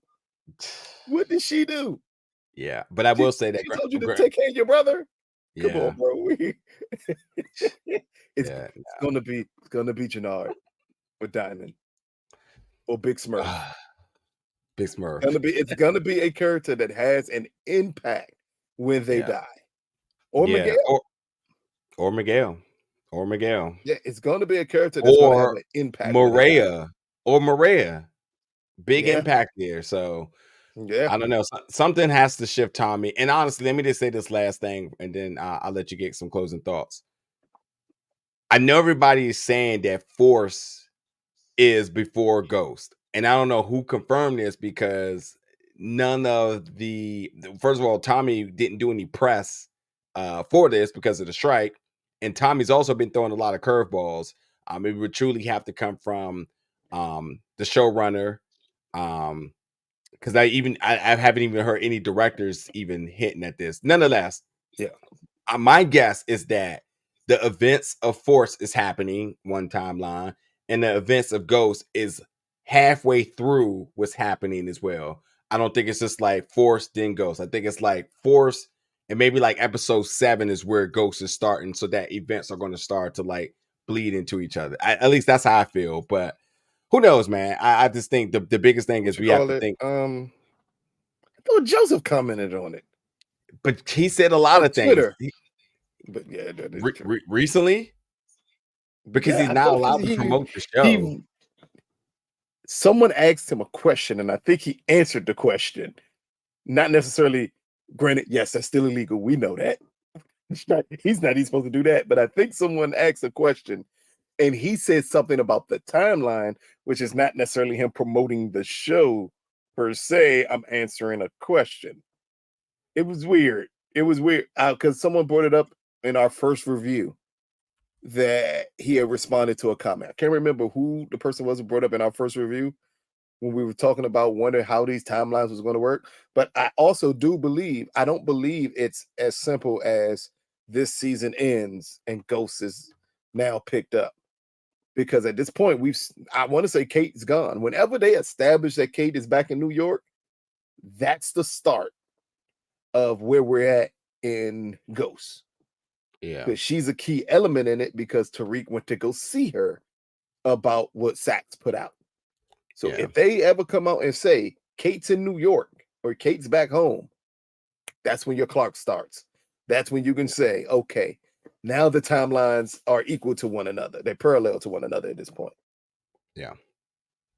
Speaker 2: What did she do?
Speaker 1: Yeah, but I will say that
Speaker 2: she told you to take care of your brother.
Speaker 1: Yeah.
Speaker 2: Come on, bro. It's gonna be Jenard or Diamond or Big Smurf.
Speaker 1: Big Smurf.
Speaker 2: It's gonna be a character that has an impact when they die. Or Miguel.
Speaker 1: Or Miguel.
Speaker 2: Yeah, it's gonna be a character that's gonna have an impact.
Speaker 1: Maria. Big impact there. So I don't know. Something has to shift Tommy. And honestly, let me just say this last thing, and then I'll let you get some closing thoughts. I know everybody is saying that Force is before Ghost. And I don't know who confirmed this because none of first of all, Tommy didn't do any press for this because of the strike. And Tommy's also been throwing a lot of curveballs. It would truly have to come from the showrunner. Because I haven't even heard any directors even hinting at this. Nonetheless, my guess is that the events of Force is happening one timeline, and the events of Ghost is halfway through what's happening as well. I don't think it's just like Force then Ghost. I think it's like Force and maybe like episode 7 is where Ghost is starting, so that events are going to start to like bleed into each other. At least that's how I feel. But who knows, man? I just think the biggest thing is we have to think.
Speaker 2: I thought Joseph commented on it,
Speaker 1: but he said a lot
Speaker 2: on
Speaker 1: of things.
Speaker 2: Twitter. But yeah, that is true.
Speaker 1: Recently, because he's not allowed to promote the show.
Speaker 2: Someone asked him a question, and I think he answered the question. Not necessarily, granted, yes, that's still illegal. We know that. He's not even supposed to do that. But I think someone asked a question, and he said something about the timeline, which is not necessarily him promoting the show per se. I'm answering a question. It was weird. It was weird because someone brought it up in our first review that he had responded to a comment. I can't remember who the person was who brought up in our first review when we were talking about wondering how these timelines was going to work. But I also I don't believe it's as simple as this season ends and Ghost is now picked up. Because at this point, I want to say Kate's gone. Whenever they establish that Kate is back in New York, that's the start of where we're at in Ghost.
Speaker 1: Yeah.
Speaker 2: Because she's a key element in it because Tariq went to go see her about what Sachs put out. So if they ever come out and say Kate's in New York or Kate's back home, that's when your clock starts. That's when you can say, okay, now the timelines are equal to one another. They're parallel to one another at this point.
Speaker 1: Yeah.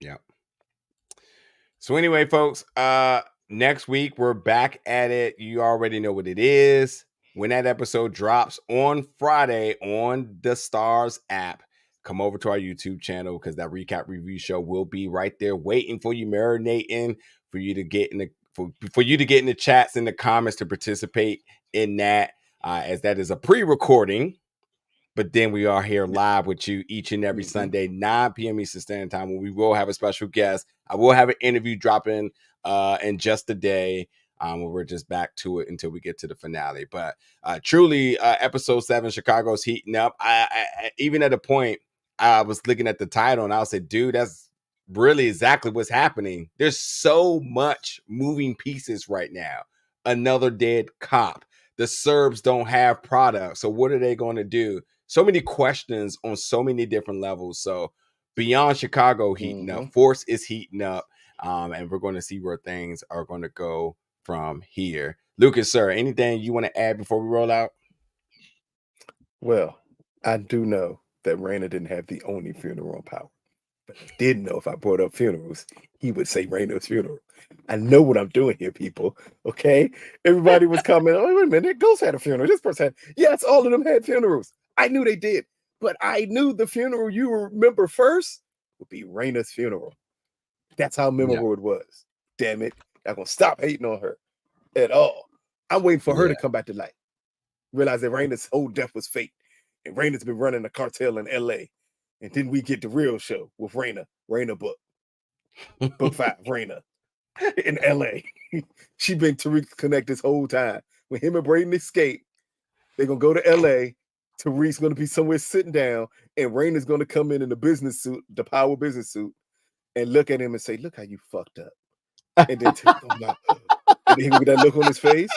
Speaker 1: Yeah. So anyway, folks, next week we're back at it. You already know what it is. When that episode drops on Friday on the Stars app, come over to our YouTube channel because that recap review show will be right there waiting for you, marinating for you to get in the for you to get in the chats and the comments to participate in that, as that is a pre-recording. But then we are here live with you each and every Sunday, 9 p.m. Eastern Standard Time, when we will have a special guest. I will have an interview dropping in just a day. Where we're just back to it until we get to the finale. But truly, episode 7, Chicago's heating up. I even at a point, I was looking at the title and I said, dude, that's really exactly what's happening. There's so much moving pieces right now. Another dead cop. The Serbs don't have products. So what are they going to do? So many questions on so many different levels. So beyond Chicago heating up, Force is heating up. And we're going to see where things are going to go from here. Lucas, sir, anything you want to add before we roll out?
Speaker 2: Well, I do know that Raina didn't have the only funeral on Power. But I did know if I brought up funerals, he would say Raina's funeral. I know what I'm doing here, people. Okay? Everybody was commenting, oh, wait a minute, Ghost had a funeral. This person had, yes, all of them had funerals. I knew they did. But I knew the funeral you remember first would be Raina's funeral. That's how memorable it was. Damn it. I'm going to stop hating on her at all. I'm waiting for her to come back to light. Realize that Raina's whole death was fake. And Raina's been running a cartel in LA. And then we get the real show with Raina book. Book 5, Raina in LA. She been Tariq connect this whole time. When him and Braden escape, they're going to go to LA. Tariq's going to be somewhere sitting down. And Raina's going to come in the business suit, the Power business suit, and look at him and say, look how you fucked up. And then Tariq going to be like, and then he with that look on his face.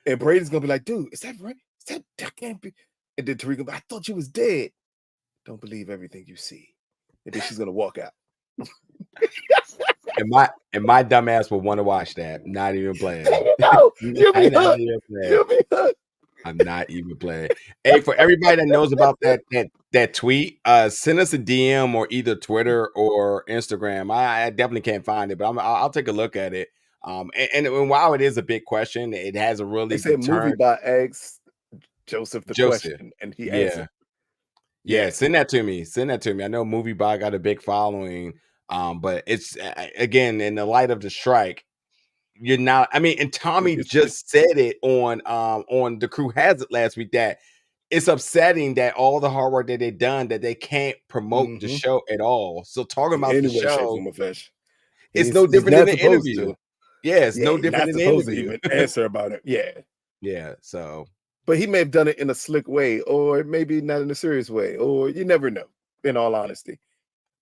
Speaker 2: And Braden's going to be like, dude, is that right? That can't be. And then Tariq going to be, I thought you was dead. Don't believe everything you see. And then she's going to walk out.
Speaker 1: and my dumb ass will want to watch that. Not even playing.
Speaker 2: No, you'll be hooked.
Speaker 1: I'm not even playing. Hey, for everybody that knows about that tweet, send us a DM or either Twitter or Instagram. I definitely can't find it, but I'll take a look at it. And while it is a big question, it has a really.
Speaker 2: They said movie by asked Joseph the question, and he answered.
Speaker 1: Yeah, send that to me. I know MovieBot got a big following, but it's again in the light of the strike. You're not. I mean, and Tommy just said it on The Crew Has It last week that it's upsetting that all the hard work that they've done that they can't promote the show at all. So talking about the show, it's no different than an interview. Yeah, it's no different than an interview.
Speaker 2: To even answer about it.
Speaker 1: Yeah. So.
Speaker 2: But he may have done it in a slick way, or maybe not in a serious way, or you never know, in all honesty.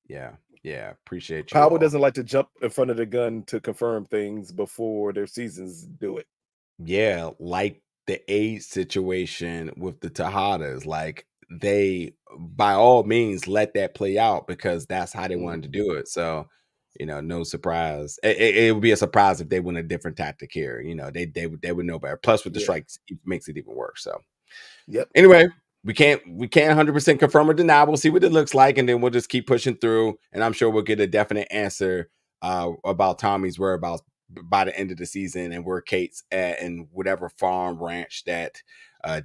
Speaker 1: Yeah. Yeah, appreciate you
Speaker 2: Power
Speaker 1: all.
Speaker 2: doesn't like to jump in front of the gun to confirm things before their seasons do it.
Speaker 1: Yeah, like the AIDS situation with the Tejadas. Like they, by all means, let that play out because that's how they wanted to do it. So, no surprise. It would be a surprise if they went a different tactic here. They would know better. Plus, with the strikes, it makes it even worse. So,
Speaker 2: yep.
Speaker 1: Anyway, we can't 100% confirm or deny. We'll see what it looks like, and then we'll just keep pushing through. And I'm sure we'll get a definite answer about Tommy's whereabouts by the end of the season, and where Kate's at, and whatever farm ranch that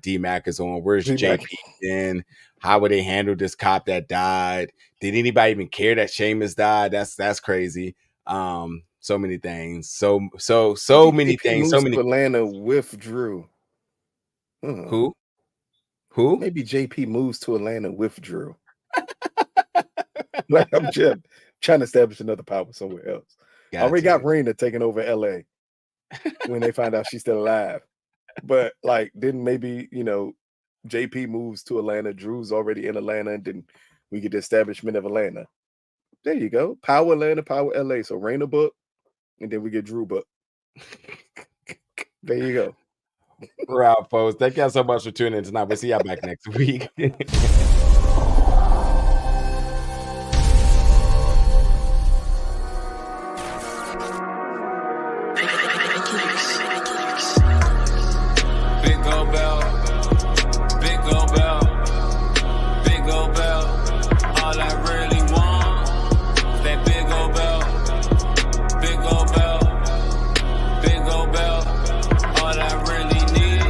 Speaker 1: D-Mac is on. Where's JP in? How would they handle this cop that died? Did anybody even care that Seamus died? That's crazy. So many things. So many things. So many.
Speaker 2: Atlanta with Drew.
Speaker 1: Who?
Speaker 2: Maybe JP moves to Atlanta with Drew. Like, I'm just trying to establish another power somewhere else. Already got Raina taking over LA when they find out she's still alive. But like, then maybe, JP moves to Atlanta, Drew's already in Atlanta, and then we get the establishment of Atlanta. There you go. Power Atlanta, Power LA. So Raina book, and then we get Drew book. There you go.
Speaker 1: We're out, folks. Thank y'all so much for tuning in tonight. We'll see y'all back next week. Big old bell.